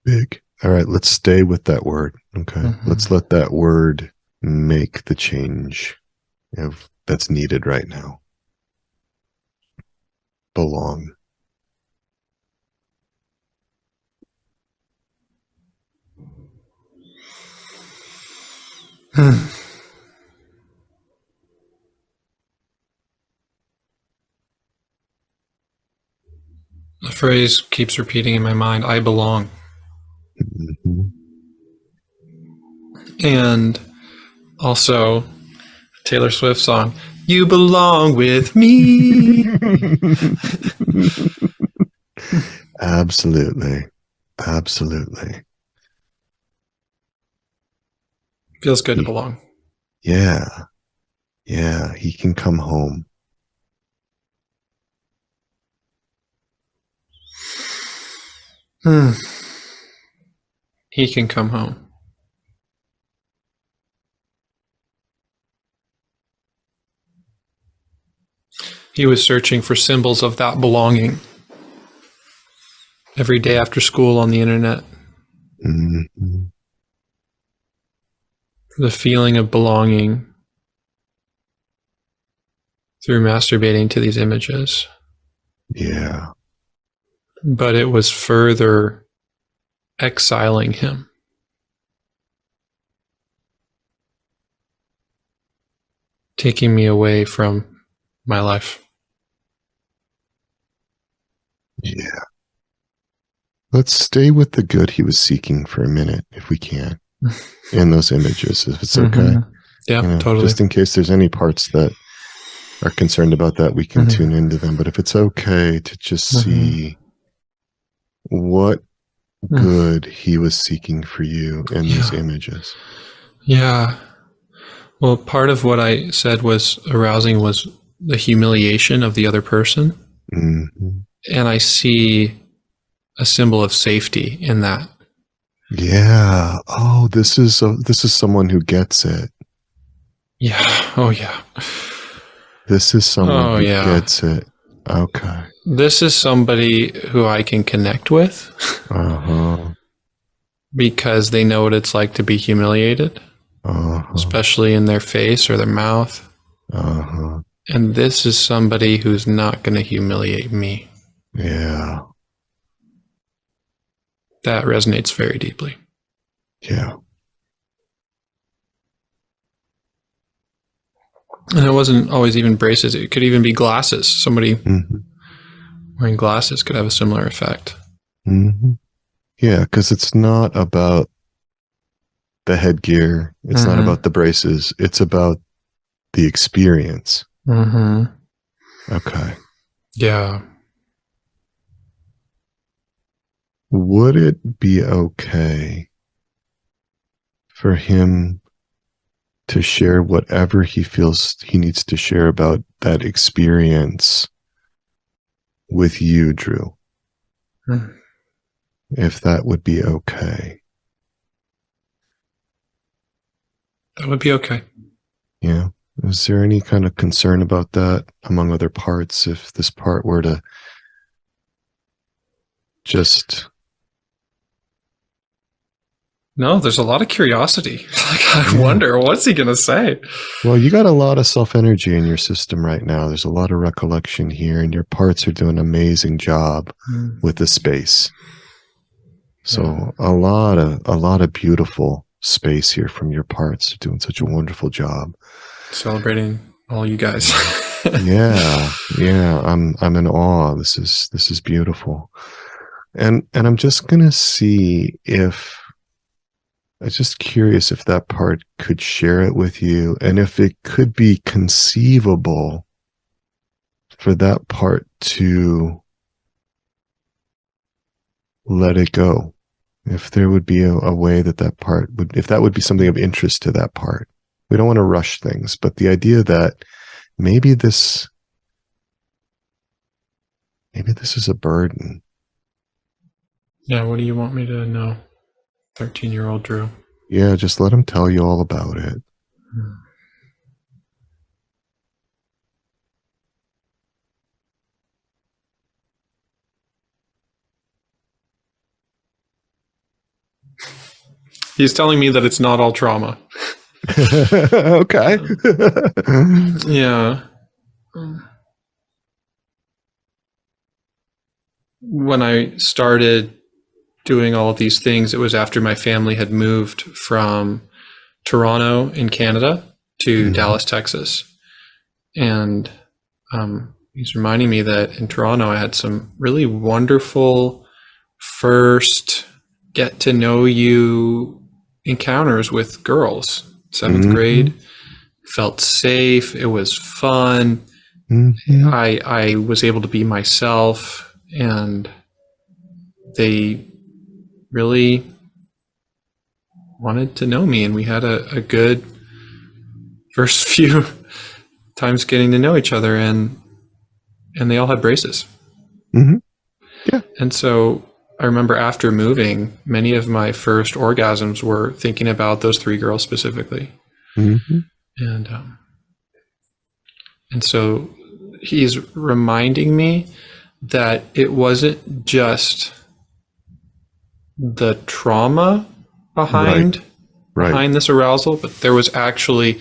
Big. All right, let's stay with that word. Okay. Let's let that word make the change that's needed right now. Belong. The phrase keeps repeating in my mind, I belong. Mm-hmm. And also Taylor Swift song, You Belong With Me. Absolutely. Absolutely. Feels good to belong. Yeah. Yeah. He can come home. He can come home. He was searching for symbols of that belonging every day after school on the internet. Mm-hmm. The feeling of belonging through masturbating to these images. Yeah. But it was further exiling him. Taking me away from my life. Yeah. Let's stay with the good he was seeking for a minute, if we can, in those images, if it's okay. Yeah, totally. Just in case there's any parts that are concerned about that, we can tune into them. But if it's okay to just see what good he was seeking for you in these images. Yeah. Well, part of what I said was arousing was the humiliation of the other person. Mm-hmm. And I see a symbol of safety in that. Yeah. Oh, this is someone who gets it. Yeah. Oh, yeah. This is someone who gets it. Okay. This is somebody who I can connect with. Because they know what it's like to be humiliated. Especially in their face or their mouth. And this is somebody who's not going to humiliate me. Yeah. That resonates very deeply. Yeah. And it wasn't always even braces. It could even be glasses. Somebody wearing glasses could have a similar effect. Yeah, because it's not about the headgear. It's not about the braces. It's about the experience. Mm-hmm. Okay. Yeah. Would it be okay for him to share whatever he feels he needs to share about that experience with you, Drew? Mm. If that would be okay. That would be okay. Yeah. Is there any kind of concern about that among other parts if this part were to just... No, there's a lot of curiosity. Like, I wonder, what's he going to say? Well, you got a lot of self-energy in your system right now. There's a lot of recollection here, and your parts are doing an amazing job with the space. So a lot of beautiful space here from your parts. They're doing such a wonderful job. Celebrating all you guys. Yeah. I'm in awe. This is beautiful. And I'm just gonna see if I'm just curious if that part could share it with you, and if it could be conceivable for that part to let it go. If there would be a way that part would, if that would be something of interest to that part. We don't want to rush things, but the idea that maybe this is a burden. Yeah, what do you want me to know? 13-year-old Drew. Yeah, just let him tell you all about it. He's telling me that it's not all trauma. Okay. Yeah. When I started doing all of these things, it was after my family had moved from Toronto in Canada to Dallas, Texas. And he's reminding me that in Toronto, I had some really wonderful first get to know you encounters with girls. 7th grade, felt safe. It was fun. I was able to be myself, and they really wanted to know me, and we had a good first few times getting to know each other, and they all had braces. Yeah. And so I remember after moving, many of my first orgasms were thinking about those 3 girls specifically. And so he's reminding me that it wasn't just the trauma behind this arousal, but there was actually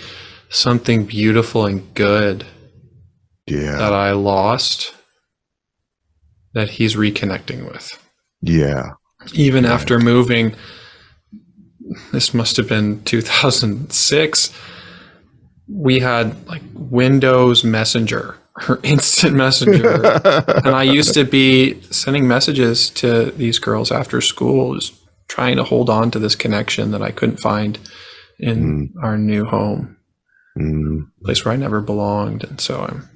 something beautiful and good that I lost that he's reconnecting with. Yeah. Even after moving, this must have been 2006, we had like Windows Messenger or Instant Messenger. And I used to be sending messages to these girls after school, just trying to hold on to this connection that I couldn't find in our new home, place where I never belonged. And so I'm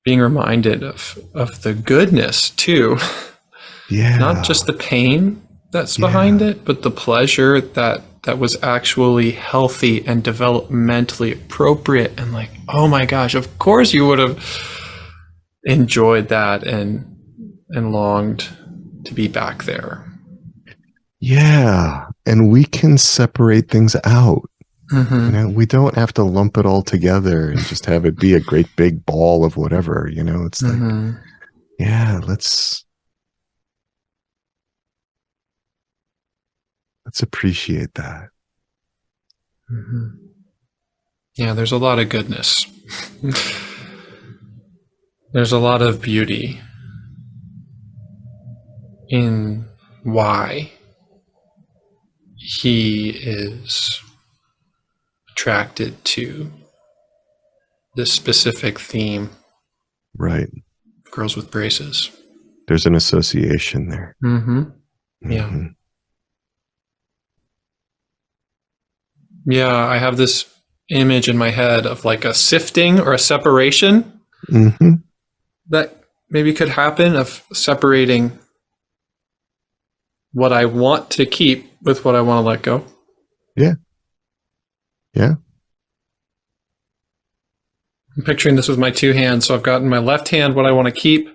being reminded of the goodness too. Yeah. Not just the pain that's behind it, but the pleasure that was actually healthy and developmentally appropriate. And like, oh my gosh, of course you would have enjoyed that and longed to be back there. Yeah. And we can separate things out. You know, we don't have to lump it all together and just have it be a great big ball of whatever, you know, it's like, yeah, let's appreciate that. Yeah, there's a lot of goodness. There's a lot of beauty in why he is attracted to this specific theme. Right. Girls with braces. There's an association there. Yeah. Yeah, I have this image in my head of like a sifting or a separation Mm-hmm. that maybe could happen, of separating what I want to keep with what I want to let go. Yeah. Yeah. I'm picturing this with my two hands. So I've got in my left hand what I want to keep,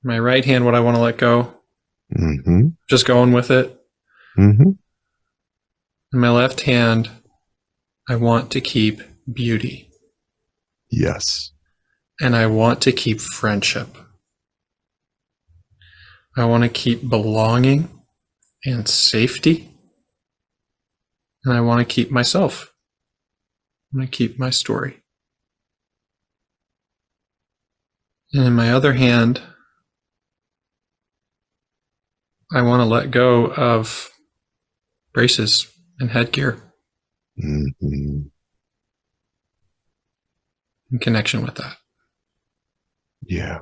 my right hand what I want to let go. Mm-hmm. Just going with it. Mm-hmm. In my left hand, I want to keep beauty. Yes. And I want to keep friendship. I want to keep belonging and safety. And I want to keep myself. I want to keep my story. And in my other hand, I want to let go of braces and headgear Mm-hmm. in connection with that. Yeah.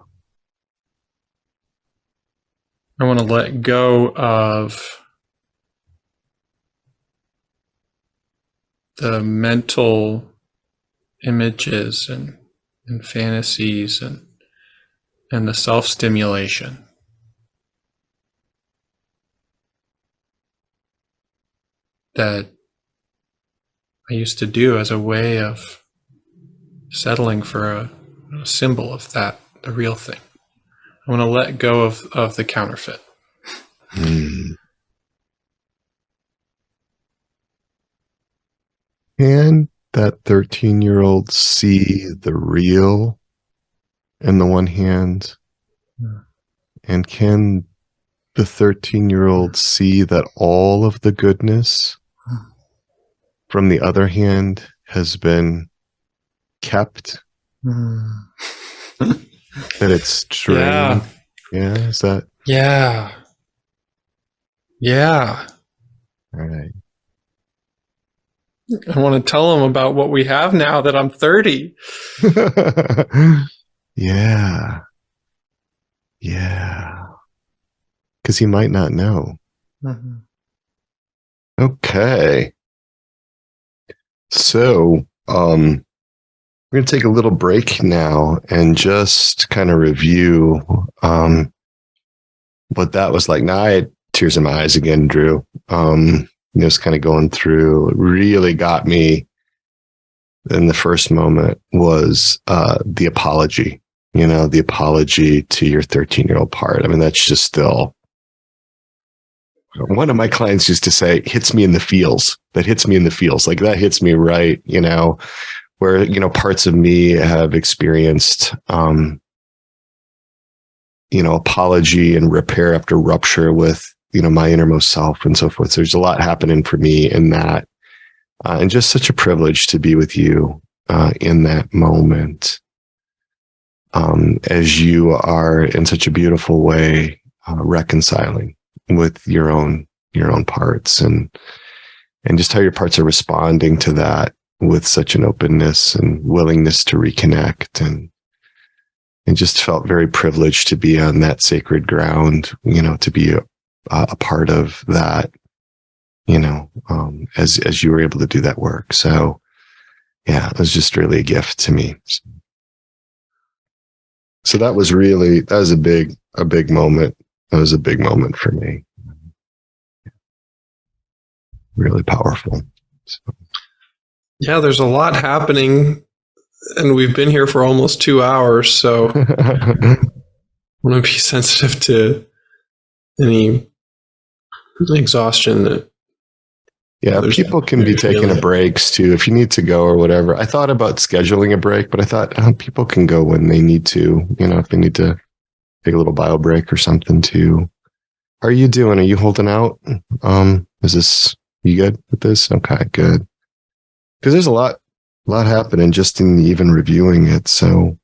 I want to let go of the mental images and fantasies and the self-stimulation that I used to do as a way of settling for a symbol of that, the real thing. I want to let go of the counterfeit. Mm. Can that 13-year-old see the real in the one hand? Yeah. And can the 13-year-old see that all of the goodness from the other hand has been kept? That it's drained? Yeah. Yeah, is that Yeah. Yeah. all right? I want to tell him about what we have now that I'm 30. Yeah. Yeah. Because he might not know. Mm-hmm. Okay. So, we're going to take a little break now and just kind of review what that was like. Now I had tears in my eyes again, Drew. Just kind of going through, it really got me in the first moment was the apology, the apology to your 13-year-old part. I mean, that's just still, one of my clients used to say, hits me in the feels. That hits me in the feels. Like that hits me right, where, parts of me have experienced, apology and repair after rupture with, my innermost self and so forth. So there's a lot happening for me in that. And just such a privilege to be with you in that moment. As you are in such a beautiful way reconciling with your own parts and just how your parts are responding to that with such an openness and willingness to reconnect and just felt very privileged to be on that sacred ground, to be a part of that, as you were able to do that work. So yeah, it was just really a gift to me. So that was a big moment. That was a big moment for me. Really powerful. So. Yeah, there's a lot happening, and we've been here for almost 2 hours, so I want to be sensitive to any exhaustion that. Yeah, people can be taking a breaks too if you need to go or whatever. I thought about scheduling a break, but I thought people can go when they need to, if they need to take a little bio break or something too. How are you doing? Are you holding out? You good with this? Okay, good. Because there's a lot happening just in even reviewing it. So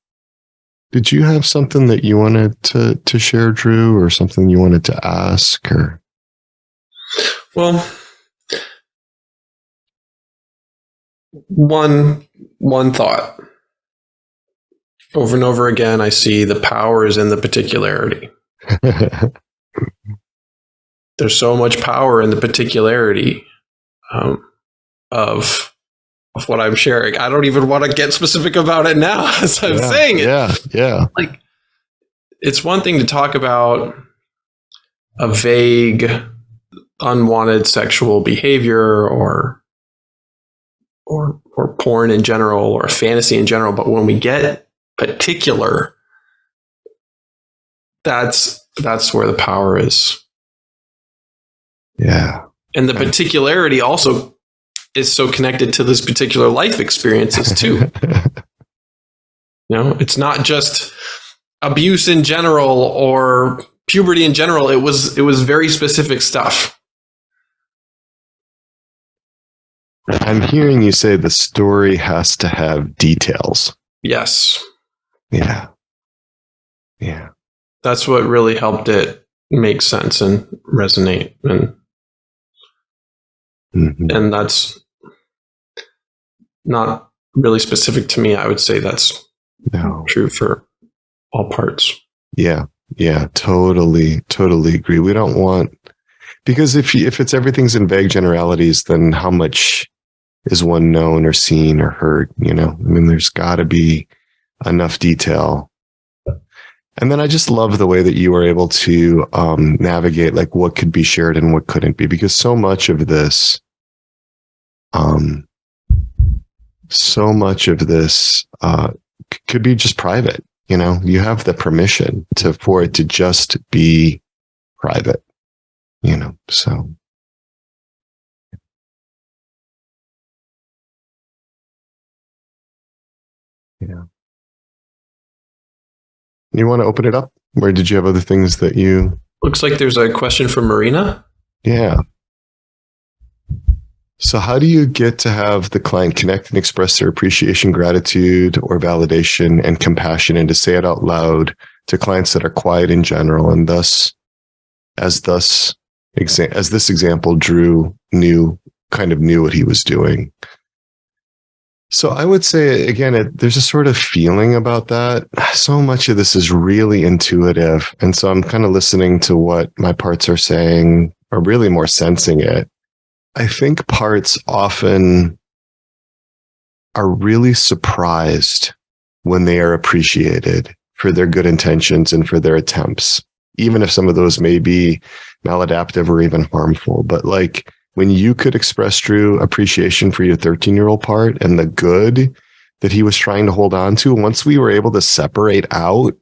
did you have something that you wanted to share, Drew, or something you wanted to ask or? Well, one thought. Over and over again, I see the power is in the particularity. There's so much power in the particularity of of what I'm sharing. I don't even want to get specific about it now as I'm saying it. Yeah. Like, it's one thing to talk about a vague, unwanted sexual behavior or porn in general or fantasy in general, but when we get particular, that's where the power is. Yeah. And the particularity also is so connected to this particular life experiences too. It's not just abuse in general or puberty in general. It was very specific stuff. I'm hearing you say the story has to have details. Yes. Yeah. That's what really helped it make sense and resonate. And that's not really specific to me. I would say that's true for all parts. Yeah, totally agree. We don't want, because if it's everything's in vague generalities, then how much is one known or seen or heard? There's got to be enough detail. And then I just love the way that you were able to navigate like what could be shared and what couldn't be, because so much of this could be just private. You have the permission for it to just be private, so. Yeah. You want to open it up? Or did you have other things that you... Looks like there's a question from Marina. Yeah. So how do you get to have the client connect and express their appreciation, gratitude, or validation and compassion, and to say it out loud to clients that are quiet in general? And thus, as this example, Drew knew what he was doing. So I would say, again, there's a sort of feeling about that. So much of this is really intuitive. And so I'm kind of listening to what my parts are saying, or really more sensing it. I think parts often are really surprised when they are appreciated for their good intentions and for their attempts, even if some of those may be maladaptive or even harmful. But like, when you could express true appreciation for your 13-year-old part and the good that he was trying to hold on to, once we were able to separate out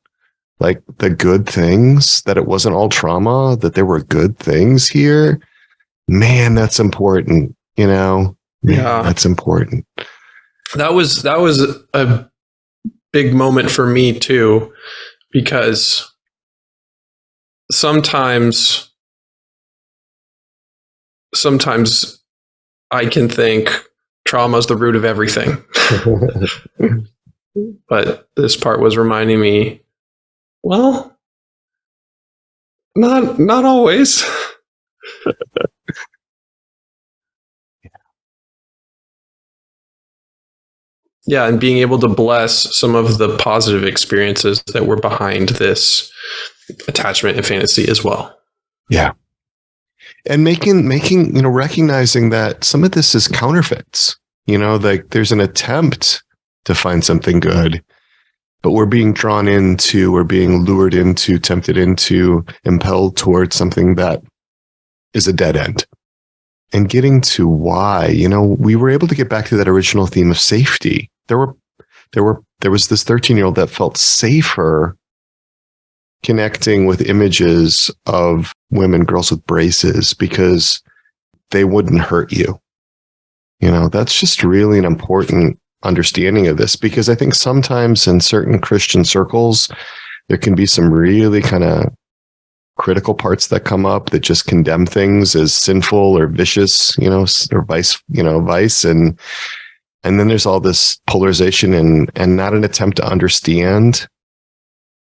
like the good things, that it wasn't all trauma, that there were good things here, man, that's important, that's important. That was a big moment for me too, because sometimes I can think trauma is the root of everything. But this part was reminding me, well, not always. Yeah, and being able to bless some of the positive experiences that were behind this attachment and fantasy as well. Yeah. And making, recognizing that some of this is counterfeits, like there's an attempt to find something good, but we're being drawn into, we're being lured into, tempted into, impelled towards something that is a dead end. And getting to why, we were able to get back to that original theme of safety. There was this 13-year-old that felt safer connecting with images of women, girls with braces, because they wouldn't hurt you. That's just really an important understanding of this, because I think sometimes in certain Christian circles, there can be some really kind of critical parts that come up that just condemn things as sinful or vicious, or vice. And then there's all this polarization and not an attempt to understand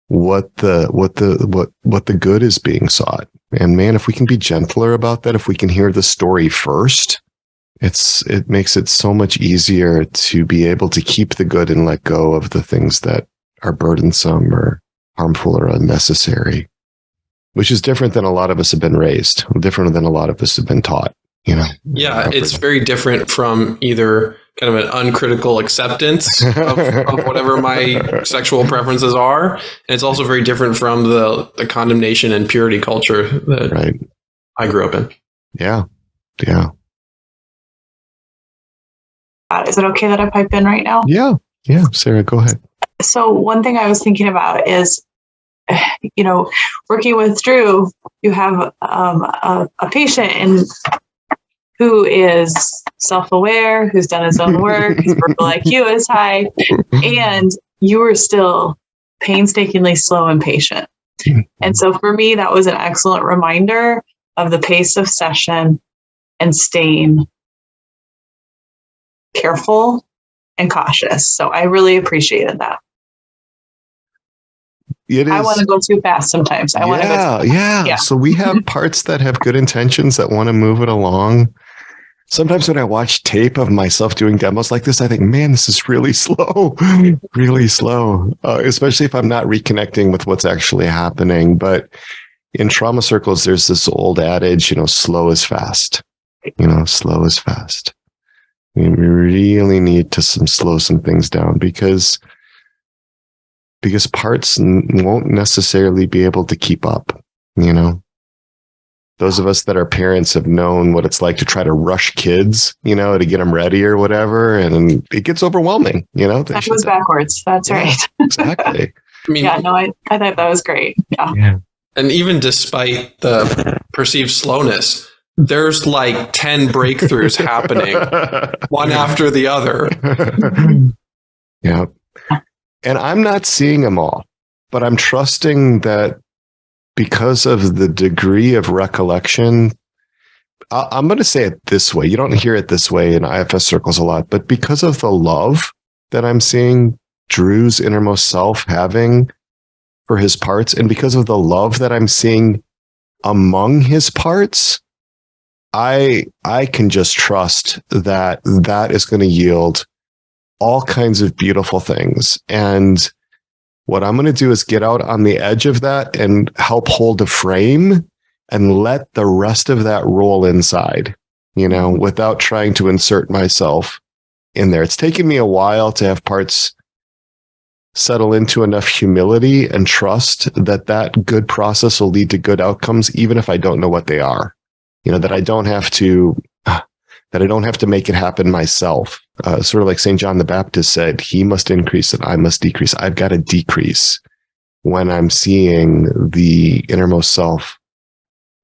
what the good is being sought. And man, if we can be gentler about that, if we can hear the story first, it makes it so much easier to be able to keep the good and let go of the things that are burdensome or harmful or unnecessary, which is different than a lot of us have been raised, different than a lot of us have been taught, Yeah, it's very different from either kind of an uncritical acceptance of whatever my sexual preferences are. And it's also very different from the condemnation and purity culture that I grew up in. Yeah. Yeah. Is it okay that I pipe in right now? Yeah. Yeah. Sarah, go ahead. So one thing I was thinking about is, working with Drew, you have a patient who is self-aware, who's done his own work, his verbal IQ is high, and you were still painstakingly slow and patient. And so for me, that was an excellent reminder of the pace of session and staying careful and cautious. So I really appreciated that. I want to go too fast sometimes. I want to go too fast. Yeah. So we have parts that have good intentions that want to move it along. Sometimes when I watch tape of myself doing demos like this, I think, man, this is really slow, really slow, especially if I'm not reconnecting with what's actually happening. But in trauma circles, there's this old adage, slow is fast, slow is fast. We really need to slow some things down because parts won't necessarily be able to keep up, Those of us that are parents have known what it's like to try to rush kids, to get them ready or whatever. And it gets overwhelming, That goes backwards. That's right. Exactly. I thought that was great. Yeah. And even despite the perceived slowness, there's like 10 breakthroughs happening, one after the other. Yeah. And I'm not seeing them all, but I'm trusting that because of the degree of recollection, I'm going to say it this way. You don't hear it this way in IFS circles a lot, but because of the love that I'm seeing Drew's innermost self having for his parts, and because of the love that I'm seeing among his parts, I can just trust that is going to yield all kinds of beautiful things. And what I'm going to do is get out on the edge of that and help hold a frame and let the rest of that roll inside, without trying to insert myself in there. It's taken me a while to have parts settle into enough humility and trust that good process will lead to good outcomes, even if I don't know what they are, that I don't have to make it happen myself. Sort of like St. John the Baptist said, he must increase and I must decrease. I've got to decrease when I'm seeing the innermost self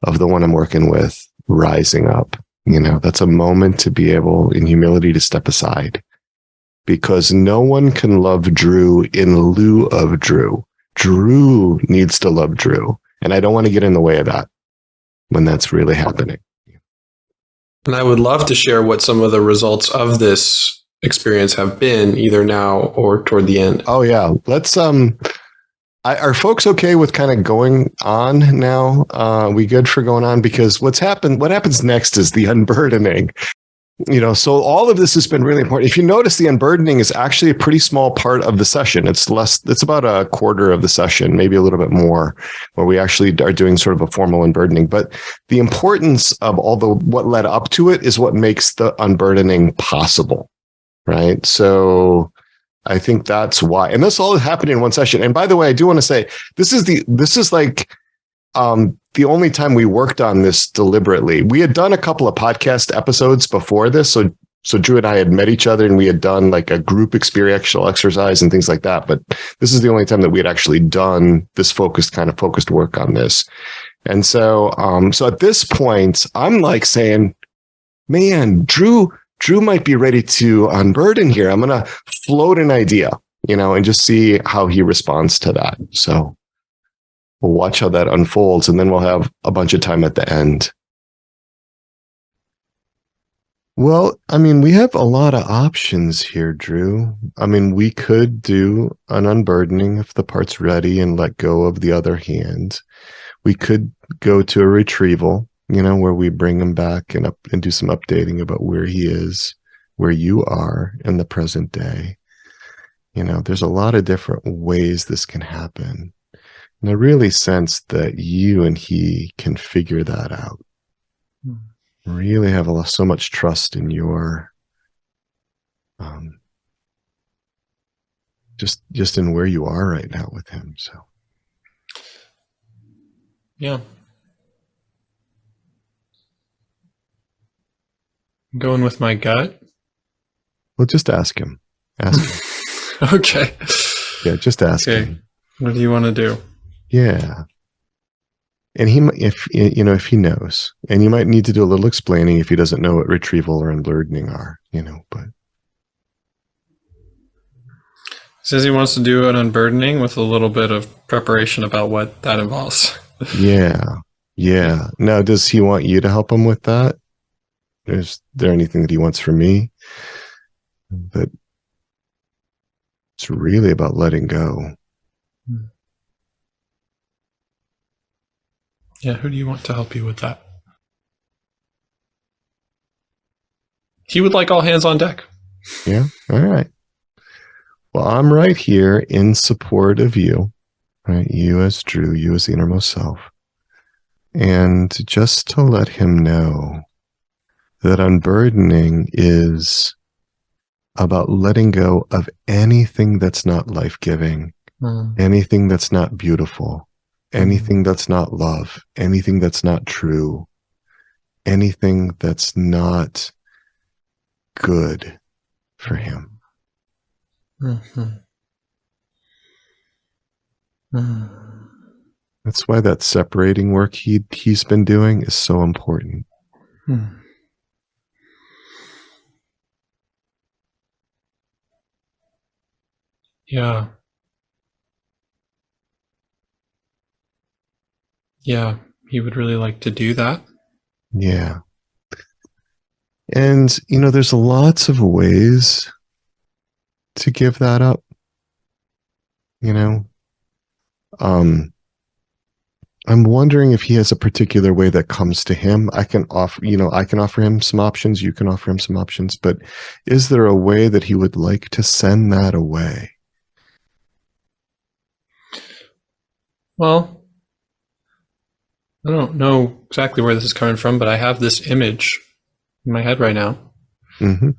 of the one I'm working with rising up. That's a moment to be able in humility to step aside, because no one can love Drew in lieu of Drew. Drew needs to love Drew. And I don't want to get in the way of that when that's really happening. And I would love to share what some of the results of this experience have been, either now or toward the end. Oh yeah. Let's, are folks okay with kind of going on now? We good for going on? Because what happens next is the unburdening. So all of this has been really important. If you notice, the unburdening is actually a pretty small part of the session. It's about a quarter of the session, maybe a little bit more, where we actually are doing sort of a formal unburdening. But the importance of what led up to it is what makes the unburdening possible, right? So I think that's why, and this all happened in one session. And by the way, I do want to say, this is like the only time we worked on this deliberately. We had done a couple of podcast episodes before this. So Drew and I had met each other and we had done like a group experiential exercise and things like that. But this is the only time that we had actually done this focused work on this. And so at this point, I'm like saying, man, Drew might be ready to unburden here. I'm going to float an idea, and just see how he responds to that. So we'll watch how that unfolds, and then we'll have a bunch of time at the end. Well, we have a lot of options here, Drew. We could do an unburdening if the part's ready and let go of the other hand. We could go to a retrieval, where we bring him back and do some updating about where he is, where you are in the present day. There's a lot of different ways this can happen. And I really sense that you and he can figure that out. Really have so much trust in your Um, just in where you are right now with him. So Yeah. I'm going with my gut. well, just ask him. Ask him. Okay. Yeah, just ask Okay. him. What do you want to do? Yeah. And if he knows, and you might need to do a little explaining if he doesn't know what retrieval or unburdening are, but Says he wants to do an unburdening with a little bit of preparation about what that involves. yeah. Now, does he want you to help him with that? Is there anything that he wants from me? But it's really about letting go. Yeah, who do you want to help you with that? He would like all hands on deck. Yeah. All right. Well, I'm right here in support of you, right? You as Drew, you as the innermost self. And just to let him know that unburdening is about letting go of anything that's not life-giving, anything that's not beautiful, anything that's not love, anything that's not true, anything that's not good for him. That's why that separating work he's been doing is so important. Yeah. Yeah, he would really like to do that. Yeah. And, there's lots of ways to give that up. I'm wondering if he has a particular way that comes to him. I can offer him some options. You can offer him some options, but is there a way that he would like to send that away? Well, I don't know exactly where this is coming from, but I have this image in my head right now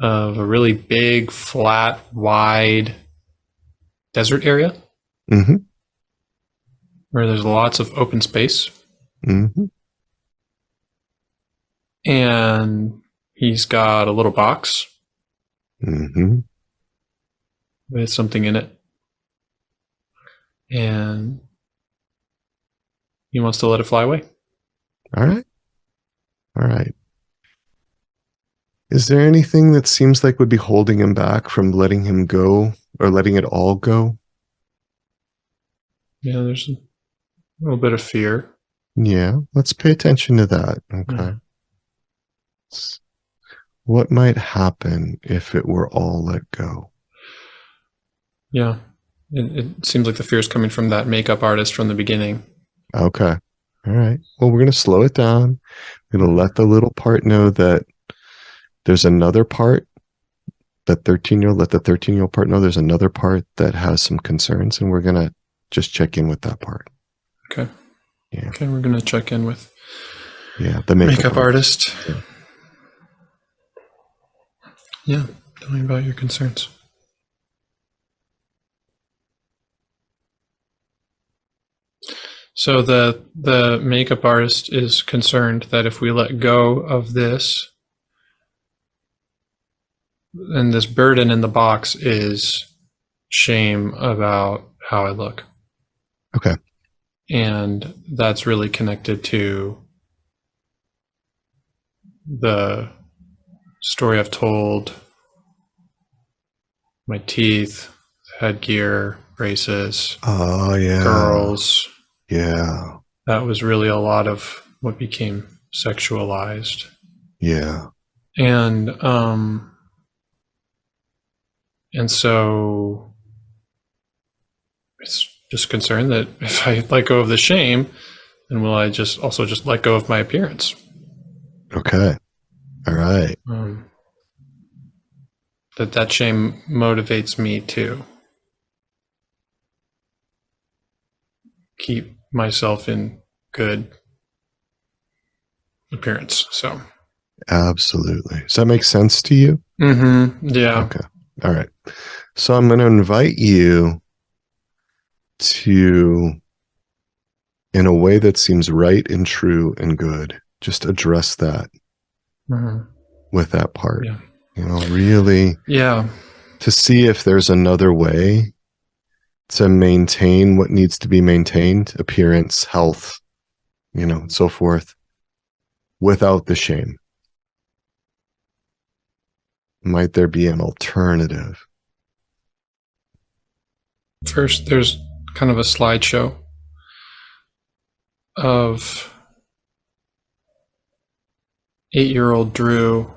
of a really big, flat, wide desert area where there's lots of open space. And he's got a little box with something in it. And he wants to let it fly away. All right. Is there anything that seems like would be holding him back from letting him go or letting it all go? Yeah, there's a little bit of fear. Yeah, let's pay attention to that. Okay. What might happen if it were all let go? Yeah. It seems like the fear is coming from that makeup artist from the beginning. Okay. All right. Well, we're going to slow it down. We're going to let the little part know that there's another part, let the 13-year-old part know there's another part that has some concerns, and we're going to just check in with that part. Okay. Yeah. Okay, we're going to check in with the makeup artist. Yeah. Tell me about your concerns. So the makeup artist is concerned that if we let go of this, and this burden in the box is shame about how I look. Okay. And that's really connected to the story I've told, my teeth, headgear, braces, girls. Yeah. That was really a lot of what became sexualized. Yeah. And so it's just concerned that if I let go of the shame, then will I just let go of my appearance? Okay. All right. That shame motivates me to keep myself in good appearance. So Absolutely. Does that make sense to you? yeah. Okay. All right. So I'm going to invite you to, in a way that seems right and true and good, just address that with that part. Yeah. Really Yeah. to see if there's another way to maintain what needs to be maintained, appearance, health, and so forth, without the shame. Might there be an alternative? First, there's kind of a slideshow of 8-year-old Drew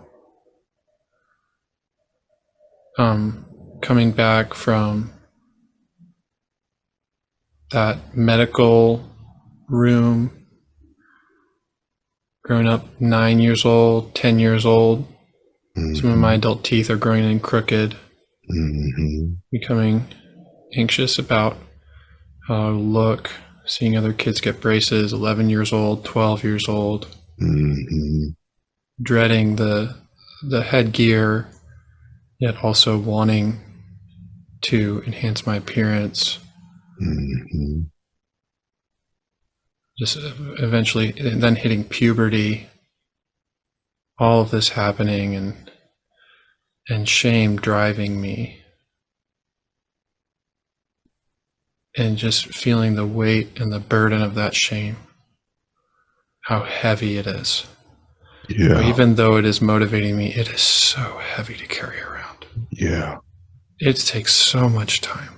coming back from that medical room, growing up 9 years old, 10 years old. Some of my adult teeth are growing in crooked, becoming anxious about how I look, seeing other kids get braces, 11 years old, 12 years old, dreading the headgear, yet also wanting to enhance my appearance. Just eventually, and then hitting puberty, all of this happening, and shame driving me, and just feeling the weight and the burden of that shame, how heavy it is. Yeah. Even though it is motivating me, it is so heavy to carry around. Yeah. It takes so much time.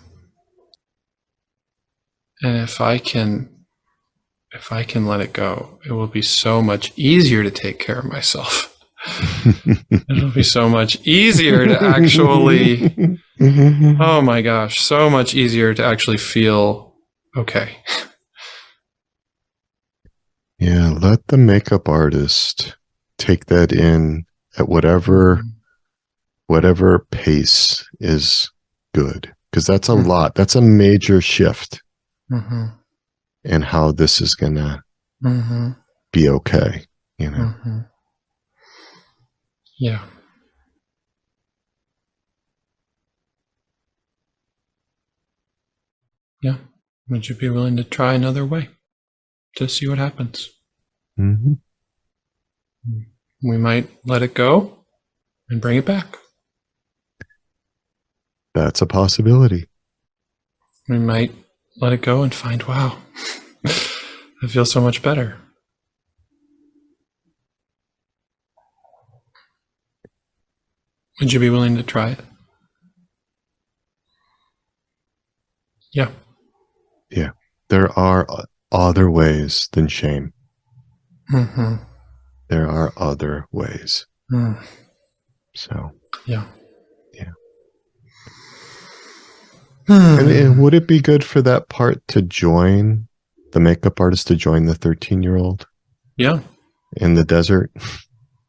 And if I can let it go, it will be so much easier to take care of myself. It'll be so much easier to actually, oh my gosh, so much easier to actually feel okay. Yeah, let the makeup artist take that in at whatever pace is good, because that's a lot. That's a major shift in how this is gonna be okay. Yeah. Yeah. Would you be willing to try another way to see what happens? We might let it go and bring it back. That's a possibility. We might let it go and find, wow, I feel so much better. Would you be willing to try it? Yeah. Yeah. There are other ways than shame. There are other ways. So. Yeah. And would it be good for that part to join, the makeup artist to join the 13-year-old? Yeah. In the desert?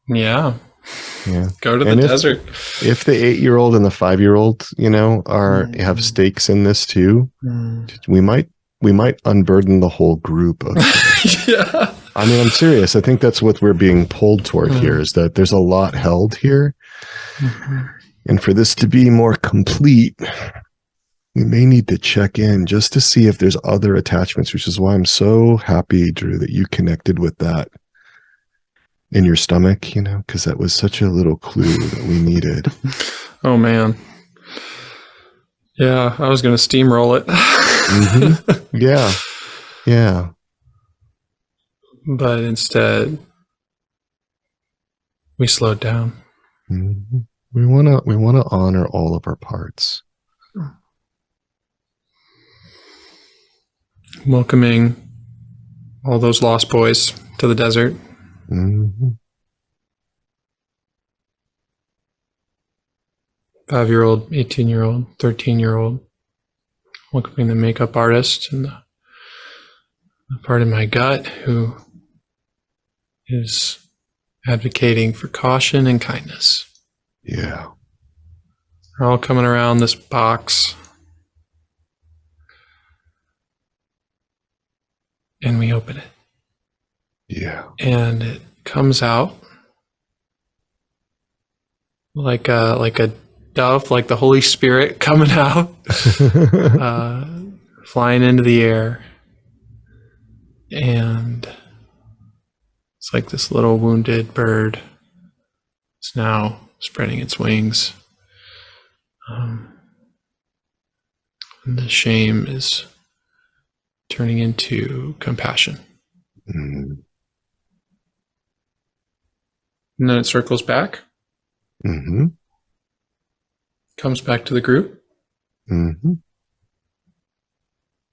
Yeah. Yeah. Go to the desert. If the 8-year-old and the 5-year-old, have stakes in this too, we might unburden the whole group of Yeah. I mean, I'm serious. I think that's what we're being pulled toward here, is that there's a lot held here. And for this to be more complete, we may need to check in just to see if there's other attachments, which is why I'm so happy, Drew, that you connected with that in your stomach, because that was such a little clue that we needed. Oh, man. Yeah, I was going to steamroll it. Yeah. Yeah. But instead, we slowed down. We want to honor all of our parts. Welcoming all those lost boys to the desert. 5-year-old, 18-year-old, 13-year-old. Welcoming the makeup artist and the part of my gut who is advocating for caution and kindness. Yeah. We're all coming around this box. And we open it. Yeah. And it comes out like a dove, like the Holy Spirit coming out, flying into the air. And it's like this little wounded bird is now spreading its wings. And the shame is turning into compassion. Mm-hmm. And then it circles back, comes back to the group. Mm-hmm.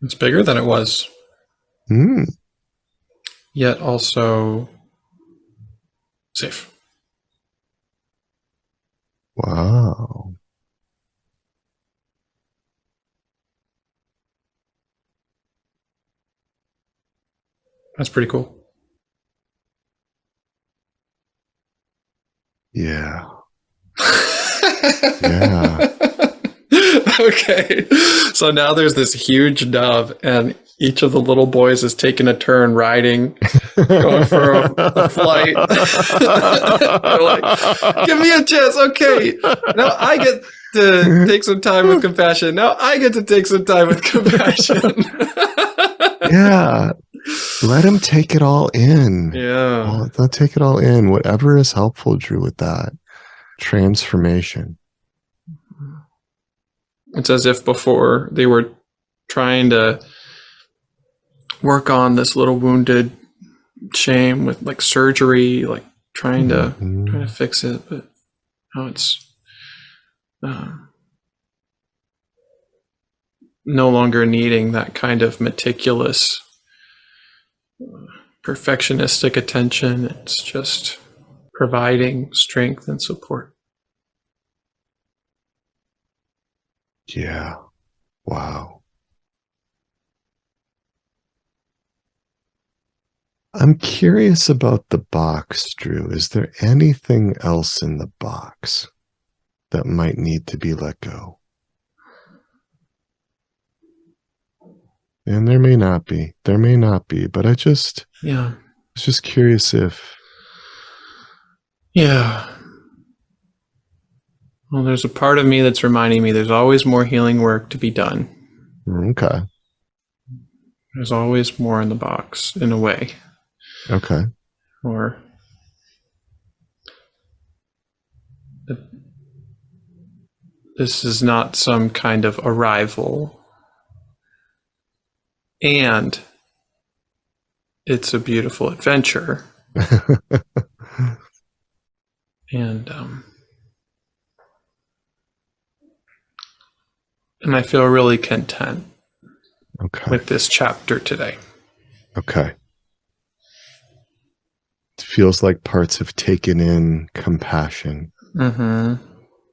It's bigger than it was, yet also safe. Wow. That's pretty cool. Yeah. Yeah. Okay. So now there's this huge dove, and each of the little boys is taking a turn riding, going for a flight. They're like, give me a chance. Okay. Now I get to take some time with compassion. Now I get to take some time with compassion. Yeah. Let him take it all in. Yeah. Let take it all in. Whatever is helpful, Drew, with that transformation. It's as if before they were trying to work on this little wounded shame with like surgery, like trying to fix it, but now it's no longer needing that kind of meticulous, perfectionistic attention. It's just providing strength and support. Yeah. Wow. I'm curious about the box, Drew. Is there anything else in the box that might need to be let go? And there may not be. There may not be, but I was just curious if. Yeah. Well, there's a part of me that's reminding me there's always more healing work to be done. Okay. There's always more in the box, in a way. Okay. Or this is not some kind of arrival. And it's a beautiful adventure. And I feel really content with this chapter today. Okay. It feels like parts have taken in compassion. Mm-hmm.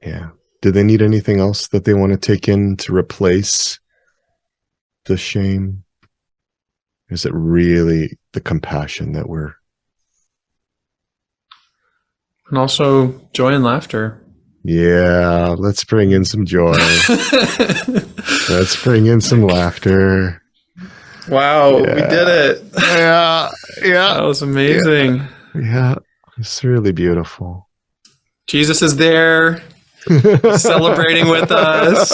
Yeah. Do they need anything else that they want to take in to replace the shame? Is it really the compassion that we're... And also joy and laughter. Yeah, let's bring in some joy. Let's bring in some laughter. Wow, we did it. Yeah. That was amazing. Yeah, it's really beautiful. Jesus is there, celebrating with us.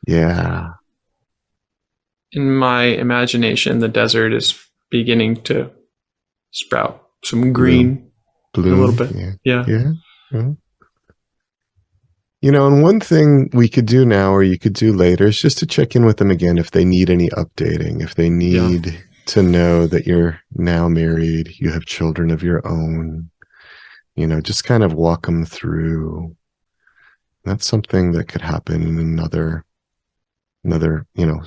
Yeah. In my imagination, the desert is beginning to sprout some green. Blue. A little bit. Yeah. You know, and one thing we could do now or you could do later is just to check in with them again if they need any updating, if they need to know that you're now married, you have children of your own, you know, just kind of walk them through. That's something that could happen in another, you know,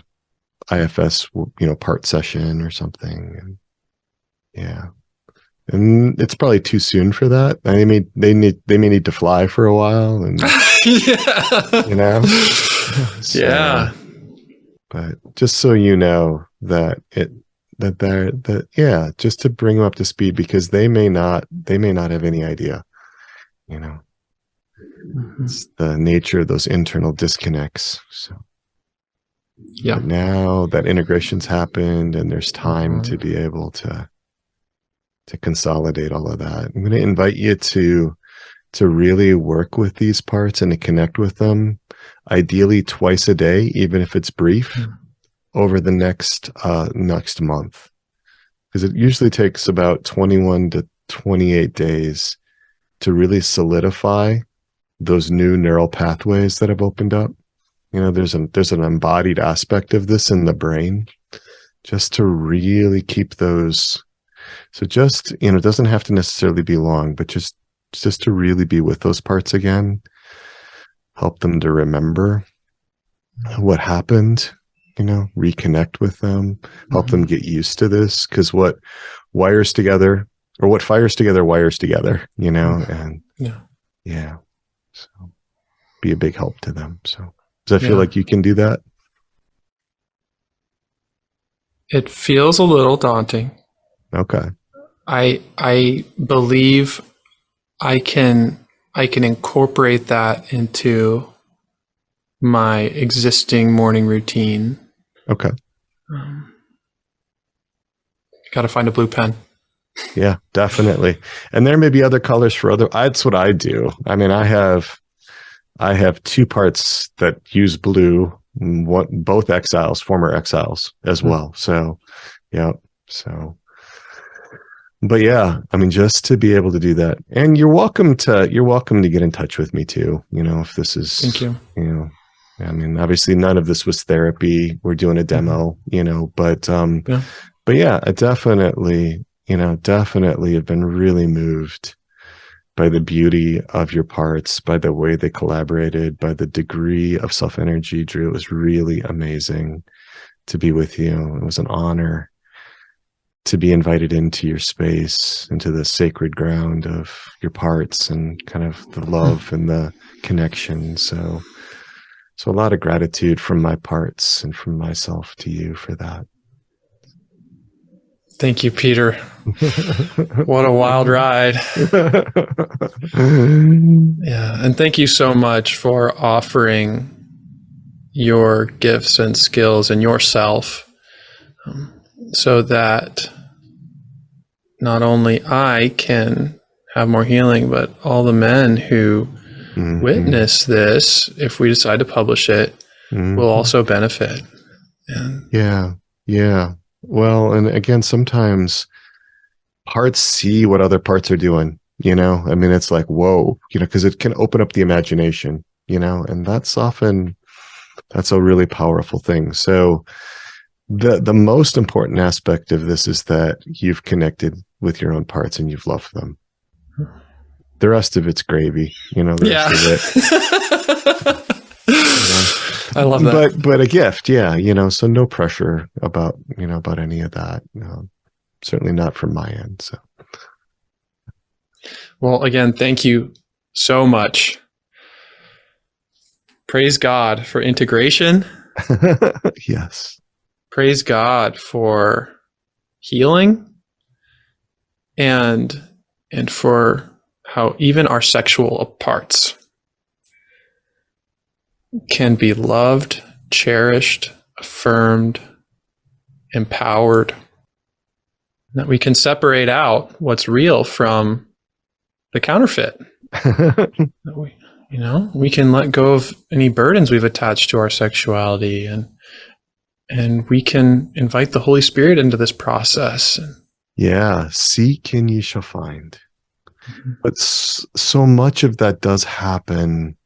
IFS, you know, part session or something. And yeah. And it's probably too soon for that. They may need to fly for a while, and you know, so, But just so you know that just to bring them up to speed because they may not have any idea, you know. It's the nature of those internal disconnects. So but now that integration's happened, and there's time to be able to consolidate all of that. I'm going to invite you to to really work with these parts and to connect with them, ideally twice a day, even if it's brief, over the next month. Because it usually takes about 21 to 28 days to really solidify those new neural pathways that have opened up. There's an embodied aspect of this in the brain, just to really keep those. So just, it doesn't have to necessarily be long, but just to really be with those parts again, help them to remember what happened, reconnect with them, help them get used to this, because what wires together, or what fires together wires together, and so be a big help to them. So does that feel like you can do that? It feels a little daunting. Okay. I believe I can incorporate that into my existing morning routine. Okay. Got to find a blue pen. Yeah, definitely. And there may be other colors for other. That's what I do. I mean, I have 2 parts that use blue, both exiles, former exiles as well. So, yeah. So, but yeah, I mean, just to be able to do that, and you're welcome to get in touch with me too. If this is, thank you. I mean, obviously none of this was therapy. We're doing a demo, but yeah, I definitely have been really moved by the beauty of your parts, by the way they collaborated, by the degree of self-energy. Drew, it was really amazing to be with you. It was an honor to be invited into your space, into the sacred ground of your parts, and kind of the love and the connection. So a lot of gratitude from my parts and from myself to you for that. Thank you, Peter. What a wild ride. Yeah. And thank you so much for offering your gifts and skills and yourself, so that not only I can have more healing, but all the men who witness this, if we decide to publish it, will also benefit. And yeah. Well, and again, sometimes parts see what other parts are doing, I mean, it's like, whoa, because it can open up the imagination, and that's a really powerful thing. So the most important aspect of this is that you've connected with your own parts and you've loved them. The rest of it's gravy, the rest of it. I love that. But a gift, so no pressure about any of that. Certainly not from my end. So, well, again, thank you so much. Praise God for integration. Yes. Praise God for healing, and for how even our sexual parts can be loved, cherished, affirmed, empowered. That we can separate out what's real from the counterfeit. That we can let go of any burdens we've attached to our sexuality, and we can invite the Holy Spirit into this process. Yeah, seek and ye shall find. But so much of that does happen,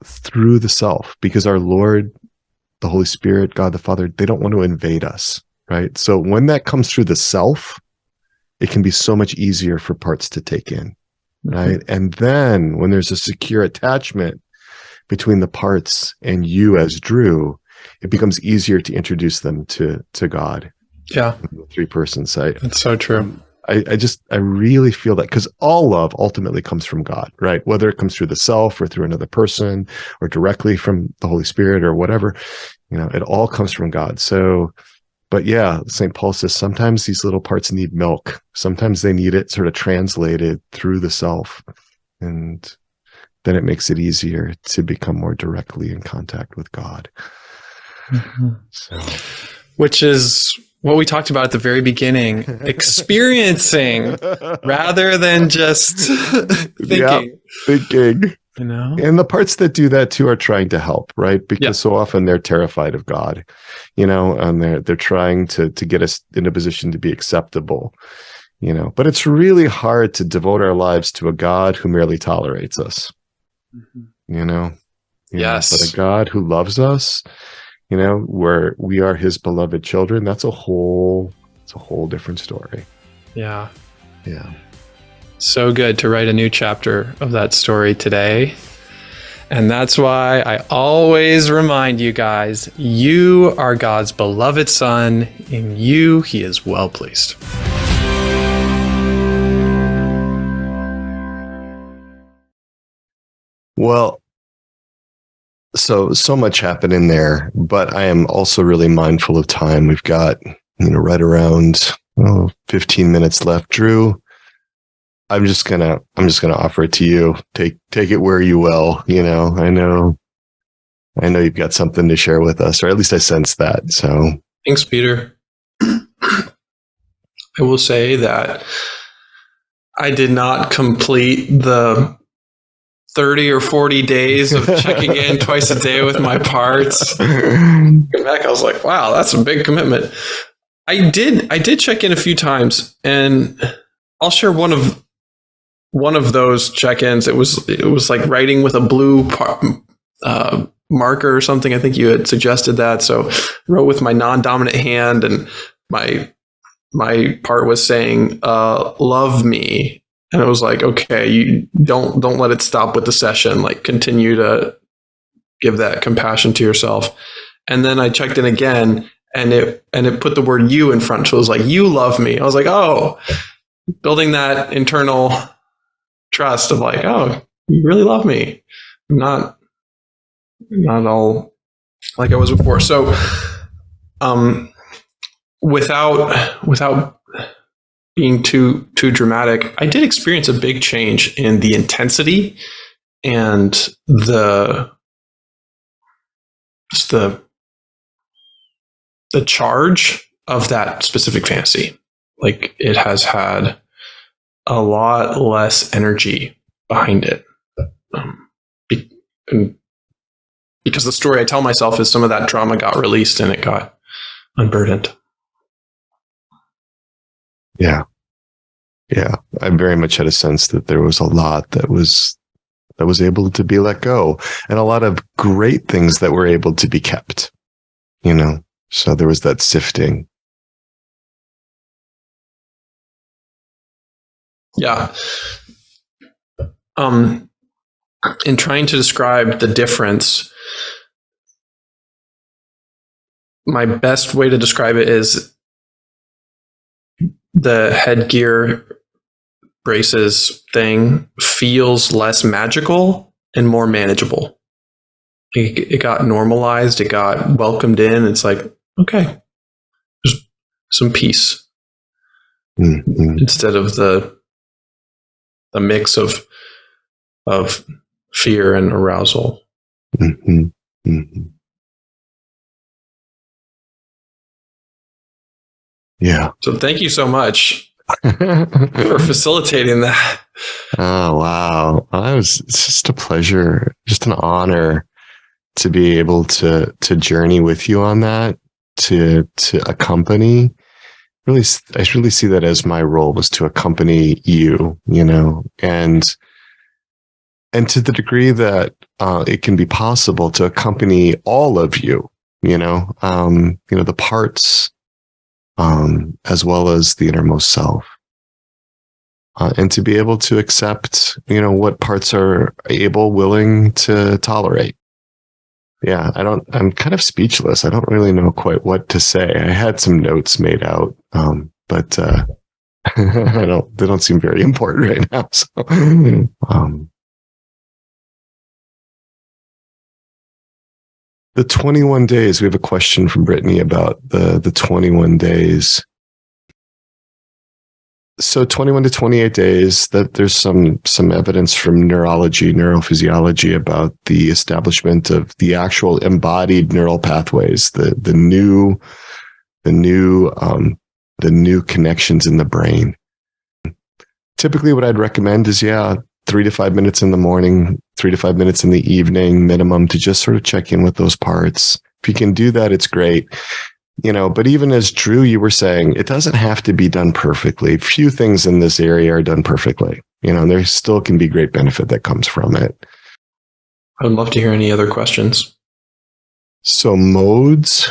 through the self, because our Lord, the Holy Spirit, God the Father, they don't want to invade us, right? So when that comes through the self, it can be so much easier for parts to take in, right? And then when there's a secure attachment between the parts and you as Drew, it becomes easier to introduce them to God. Yeah. The 3-person site. That's so true. I really feel that, because all love ultimately comes from God, right? Whether it comes through the self or through another person or directly from the Holy Spirit or whatever, it all comes from God. So, but yeah, St. Paul says sometimes these little parts need milk. Sometimes they need it sort of translated through the self. And then it makes it easier to become more directly in contact with God. So, which is what we talked about at the very beginning, experiencing rather than just thinking. Thinking. You know? And the parts that do that too are trying to help, right? Because Yeah. so often they're terrified of God, and they're trying to get us in a position to be acceptable, But it's really hard to devote our lives to a God who merely tolerates us, Yes. But a God who loves us, where we are His beloved children. That's a whole different story. Yeah. Yeah. So good to write a new chapter of that story today. And that's why I always remind you guys, you are God's beloved son. In you, He is well pleased. Well, so much happened in there, but I am also really mindful of time. We've got, right around 15 minutes left. Drew, I'm just gonna offer it to you. Take it where you will. I know you've got something to share with us, or at least I sense that. So Thanks, Peter. I will say that I did not complete the 30 or 40 days of checking in twice a day with my parts. Looking back, I was like, wow, that's a big commitment. I did check in a few times, and I'll share one of those check-ins. It was like writing with a blue marker or something. I think you had suggested that. So I wrote with my non-dominant hand, and my part was saying, love me. And it was like, okay, you don't let it stop with the session. Like, continue to give that compassion to yourself. And then I checked in again, and it put the word you in front. So it was like, you love me. I was like, oh, building that internal trust of like, oh, you really love me. I'm not all like I was before. So, without being too dramatic, I did experience a big change in the intensity and the charge of that specific fantasy. Like, it has had a lot less energy behind it. Because the story I tell myself is some of that drama got released and it got unburdened. Yeah. I very much had a sense that there was a lot that was able to be let go, and a lot of great things that were able to be kept, so there was that sifting. Yeah. In trying to describe the difference, my best way to describe it is the headgear braces thing feels less magical and more manageable. It got normalized. It got welcomed in. It's like, okay, there's some peace instead of the mix of fear and arousal. Mm-hmm. Mm-hmm. Yeah. So thank you so much for facilitating that. Oh, wow. It's just a pleasure, just an honor to be able to journey with you on that, to accompany. Really, I really see that as my role, was to accompany you, and to the degree that it can be possible to accompany all of you, the parts, as well as the innermost self, and to be able to accept, what parts are willing to tolerate. Yeah, I'm kind of speechless. I don't really know quite what to say. I had some notes made out, but they don't seem very important right now. So, the 21 days, we have a question from Brittany about the 21 days. So 21 to 28 days, that there's some evidence from neurology, neurophysiology about the establishment of the actual embodied neural pathways, the new the new connections in the brain. Typically what I'd recommend is 3 to 5 minutes in the morning, 3 to 5 minutes in the evening minimum to just sort of check in with those parts. If you can do that, it's great. But even as Drew, you were saying, it doesn't have to be done perfectly. Few things in this area are done perfectly. There still can be great benefit that comes from it. I would love to hear any other questions. So modes,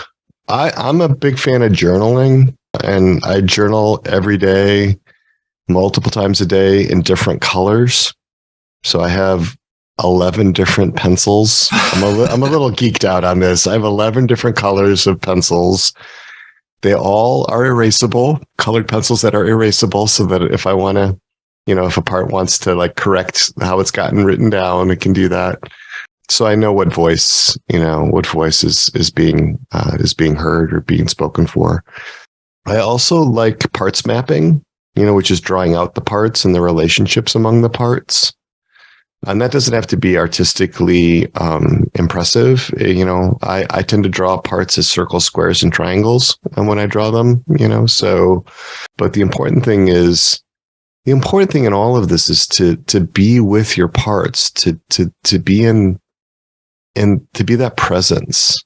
I'm a big fan of journaling, and I journal every day, multiple times a day in different colors. So I have 11 different pencils. I'm a little geeked out on this. I have 11 different colors of pencils. They all are erasable, colored pencils that are erasable, so that if I want to, if a part wants to like correct how it's gotten written down, it can do that. So I know what voice is being heard or being spoken for. I also like parts mapping, which is drawing out the parts and the relationships among the parts. And that doesn't have to be artistically impressive. I tend to draw parts as circles, squares, and triangles when I draw them, so, but the important thing in all of this is to be with your parts, to be in, and to be that presence.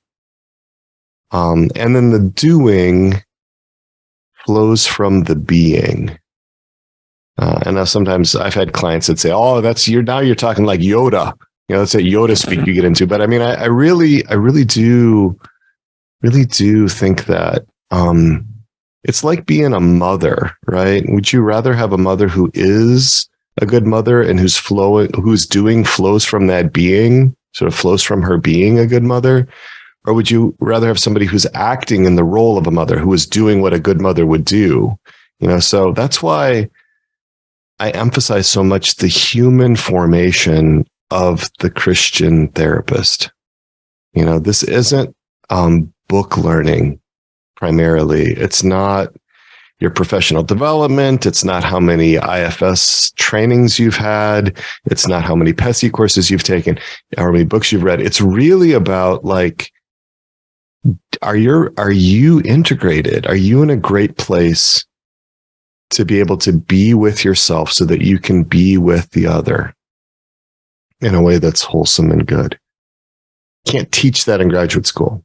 And then the doing flows from the being. And now sometimes I've had clients that say, "Oh, you're talking like Yoda." That's that Yoda speak you get into. But I mean, I really do think that it's like being a mother, right? Would you rather have a mother who is a good mother and who's doing flows from that being, sort of flows from her being a good mother? Or would you rather have somebody who's acting in the role of a mother, who is doing what a good mother would do? So that's why I emphasize so much the human formation of the Christian therapist. This isn't book learning primarily. It's not your professional development. It's not how many IFS trainings you've had. It's not how many PESI courses you've taken, how many books you've read. It's really about like, are you integrated? Are you in a great place to be able to be with yourself so that you can be with the other in a way that's wholesome and good? Can't teach that in graduate school.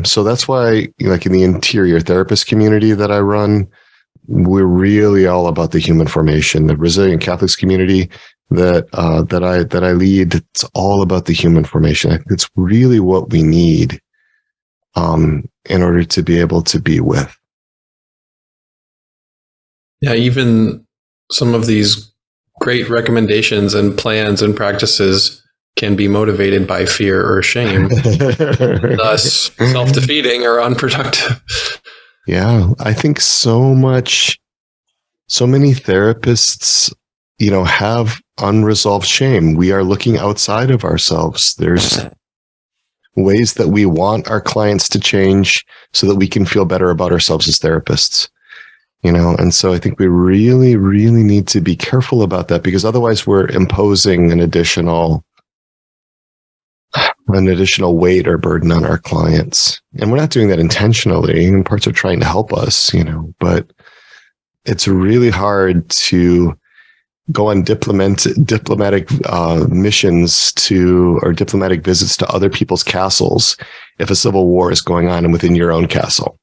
So that's why, like in the interior therapist community that I run, we're really all about the human formation. The Resilient Catholics community that I lead, it's all about the human formation. I think it's really what we need in order to be able to be with. Yeah, even some of these great recommendations and plans and practices can be motivated by fear or shame, thus self-defeating or unproductive. Yeah, I think so many therapists, have unresolved shame. We are looking outside of ourselves. There's ways that we want our clients to change so that we can feel better about ourselves as therapists. And so I think we really, really need to be careful about that, because otherwise we're imposing an additional weight or burden on our clients. And we're not doing that intentionally. And parts are trying to help us, but it's really hard to go on diplomatic missions or diplomatic visits to other people's castles if a civil war is going on within your own castle.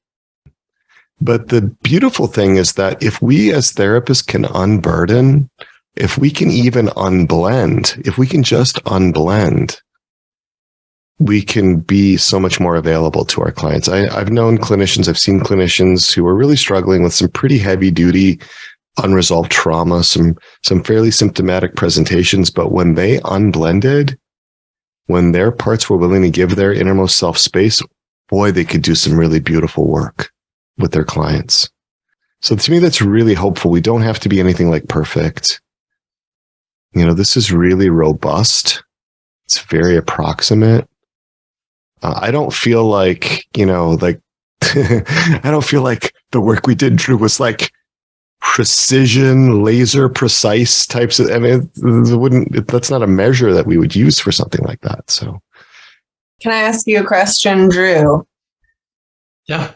But the beautiful thing is that if we as therapists can unburden, if we can even unblend, if we can just unblend, we can be so much more available to our clients. I've known clinicians, I've seen clinicians who are really struggling with some pretty heavy duty, unresolved trauma, some fairly symptomatic presentations. But when they unblended, when their parts were willing to give their innermost self space, boy, they could do some really beautiful work with their clients. So to me, that's really hopeful. We don't have to be anything like perfect. This is really robust. It's very approximate. I don't feel like, I don't feel like the work we did, Drew, was like precision, laser precise types of, that's not a measure that we would use for something like that. So Can I ask you a question, Drew? Yeah.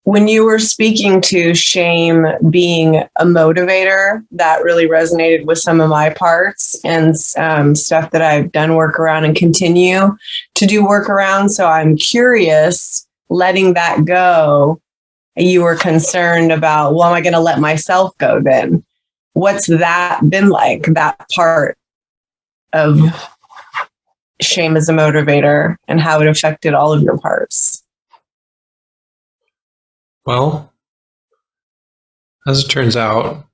When you were speaking to shame being a motivator, that really resonated with some of my parts and stuff that I've done work around and continue to do work around. So I'm curious, letting that go, you were concerned about, well, am I going to let myself go then? What's that been like, that part of shame as a motivator and how it affected all of your parts? Well, as it turns out,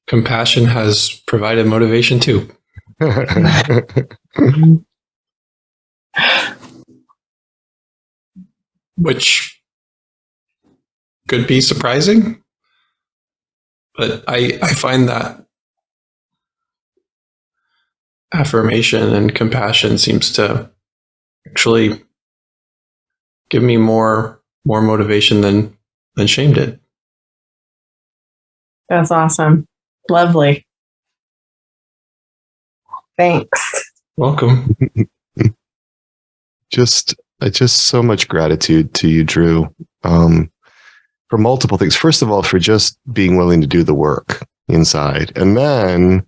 compassion has provided motivation too. Which could be surprising, but I find that affirmation and compassion seems to actually give me more motivation than shame did. That's awesome. Lovely. Thanks. Welcome. Just so much gratitude to you, Drew, for multiple things. First of all, for just being willing to do the work inside, and then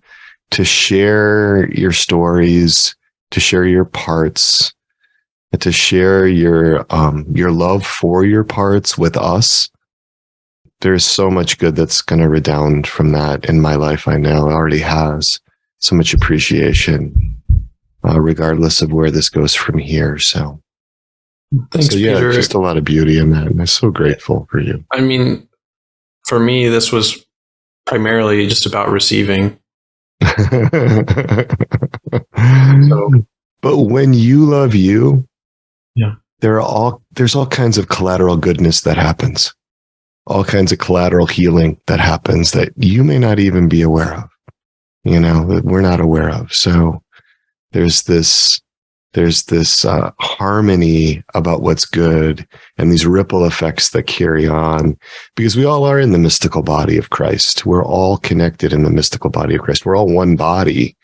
to share your stories, to share your parts, and to share your love for your parts with us. There's so much good that's going to redound from that in my life. I know it already has so much appreciation, regardless of where this goes from here. So thanks, yeah, Peter. just a lot of beauty in that. And I'm so grateful for you. I mean, for me, this was primarily just about receiving. But when you love you, yeah, there's all kinds of collateral goodness that happens, all kinds of collateral healing that happens that you may not even be aware of, that we're not aware of. So there's this harmony about what's good and these ripple effects that carry on, because we all are in the mystical body of Christ. We're all connected in the mystical body of Christ. We're all one body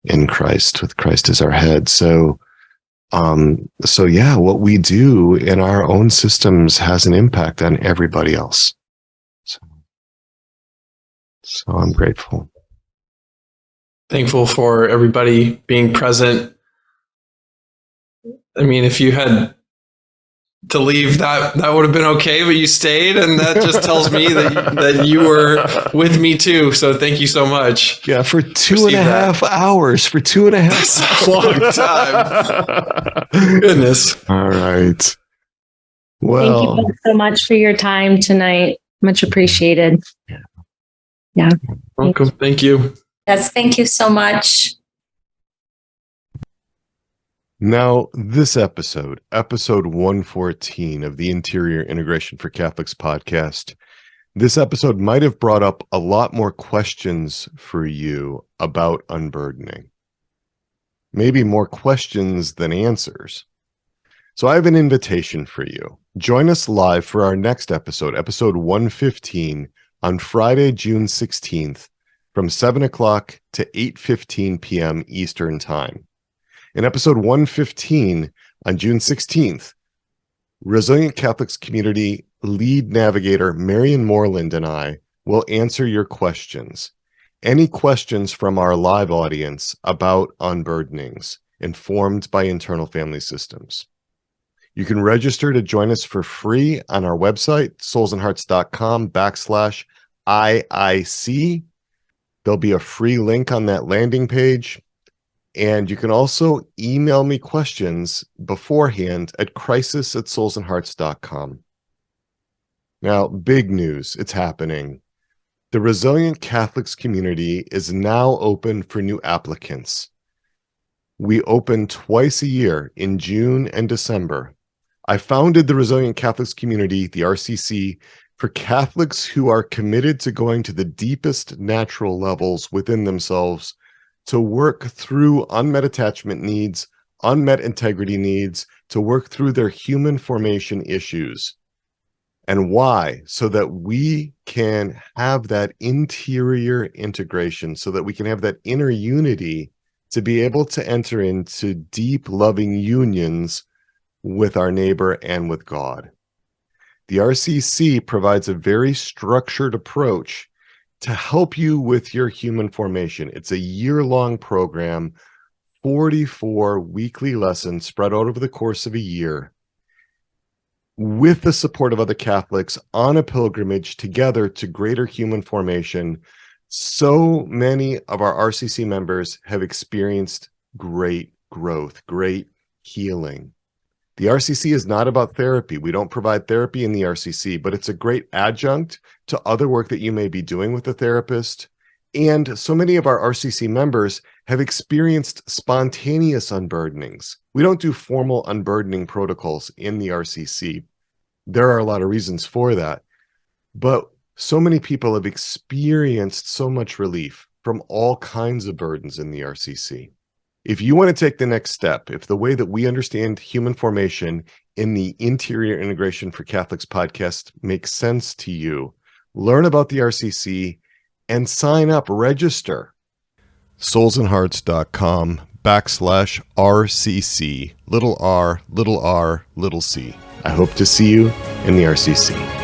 in Christ, with Christ as our head. So yeah, what we do in our own systems has an impact on everybody else. So I'm grateful. Thankful for everybody being present. I mean, if you had to leave, that would have been okay, but you stayed, and that just tells me that you were with me too. So thank you so much. Yeah, for 2.5 hours. For 2.5 That's a long time. Goodness. All right. Well, Thank you both so much for your time tonight. Much appreciated. Yeah. Welcome. Thank you. Yes, thank you so much. now this episode 114 of the Interior Integration for Catholics podcast, this episode might have brought up a lot more questions for you about unburdening. Maybe more questions than answers. So I have an invitation for you. Join us live for our next episode 115, on Friday, June 16th, from 7 o'clock to 8:15 p.m. Eastern Time. In episode 115, on June 16th, Resilient Catholics Community lead navigator Marion Moreland and I will answer your questions. Any questions from our live audience about unburdenings informed by internal family systems. You can register to join us for free on our website, soulsandhearts.com/IIC. There'll be a free link on that landing page. And you can also email me questions beforehand at crisis@soulsandhearts.com. Now, big news, it's happening. The Resilient Catholics community is now open for new applicants. We open twice a year in June and December. I founded the Resilient Catholics community, the RCC, for Catholics who are committed to going to the deepest natural levels within themselves to work through unmet attachment needs, unmet integrity needs, to work through their human formation issues. And why? So that we can have that interior integration, so that we can have that inner unity to be able to enter into deep, loving unions with our neighbor and with God. The RCC provides a very structured approach to help you with your human formation. It's a year-long program, 44 weekly lessons spread out over the course of a year, with the support of other Catholics on a pilgrimage together to greater human formation. So many of our RCC members have experienced great growth, great healing. The RCC is not about therapy. We don't provide therapy in the RCC, but it's a great adjunct to other work that you may be doing with a therapist. And so many of our RCC members have experienced spontaneous unburdenings. We don't do formal unburdening protocols in the RCC. There are a lot of reasons for that, but so many people have experienced so much relief from all kinds of burdens in the RCC. If you want to take the next step, if the way that we understand human formation in the Interior Integration for Catholics podcast makes sense to you, learn about the RCC and sign up, register. soulsandhearts.com/RCC, little r, little c. I hope to see you in the RCC.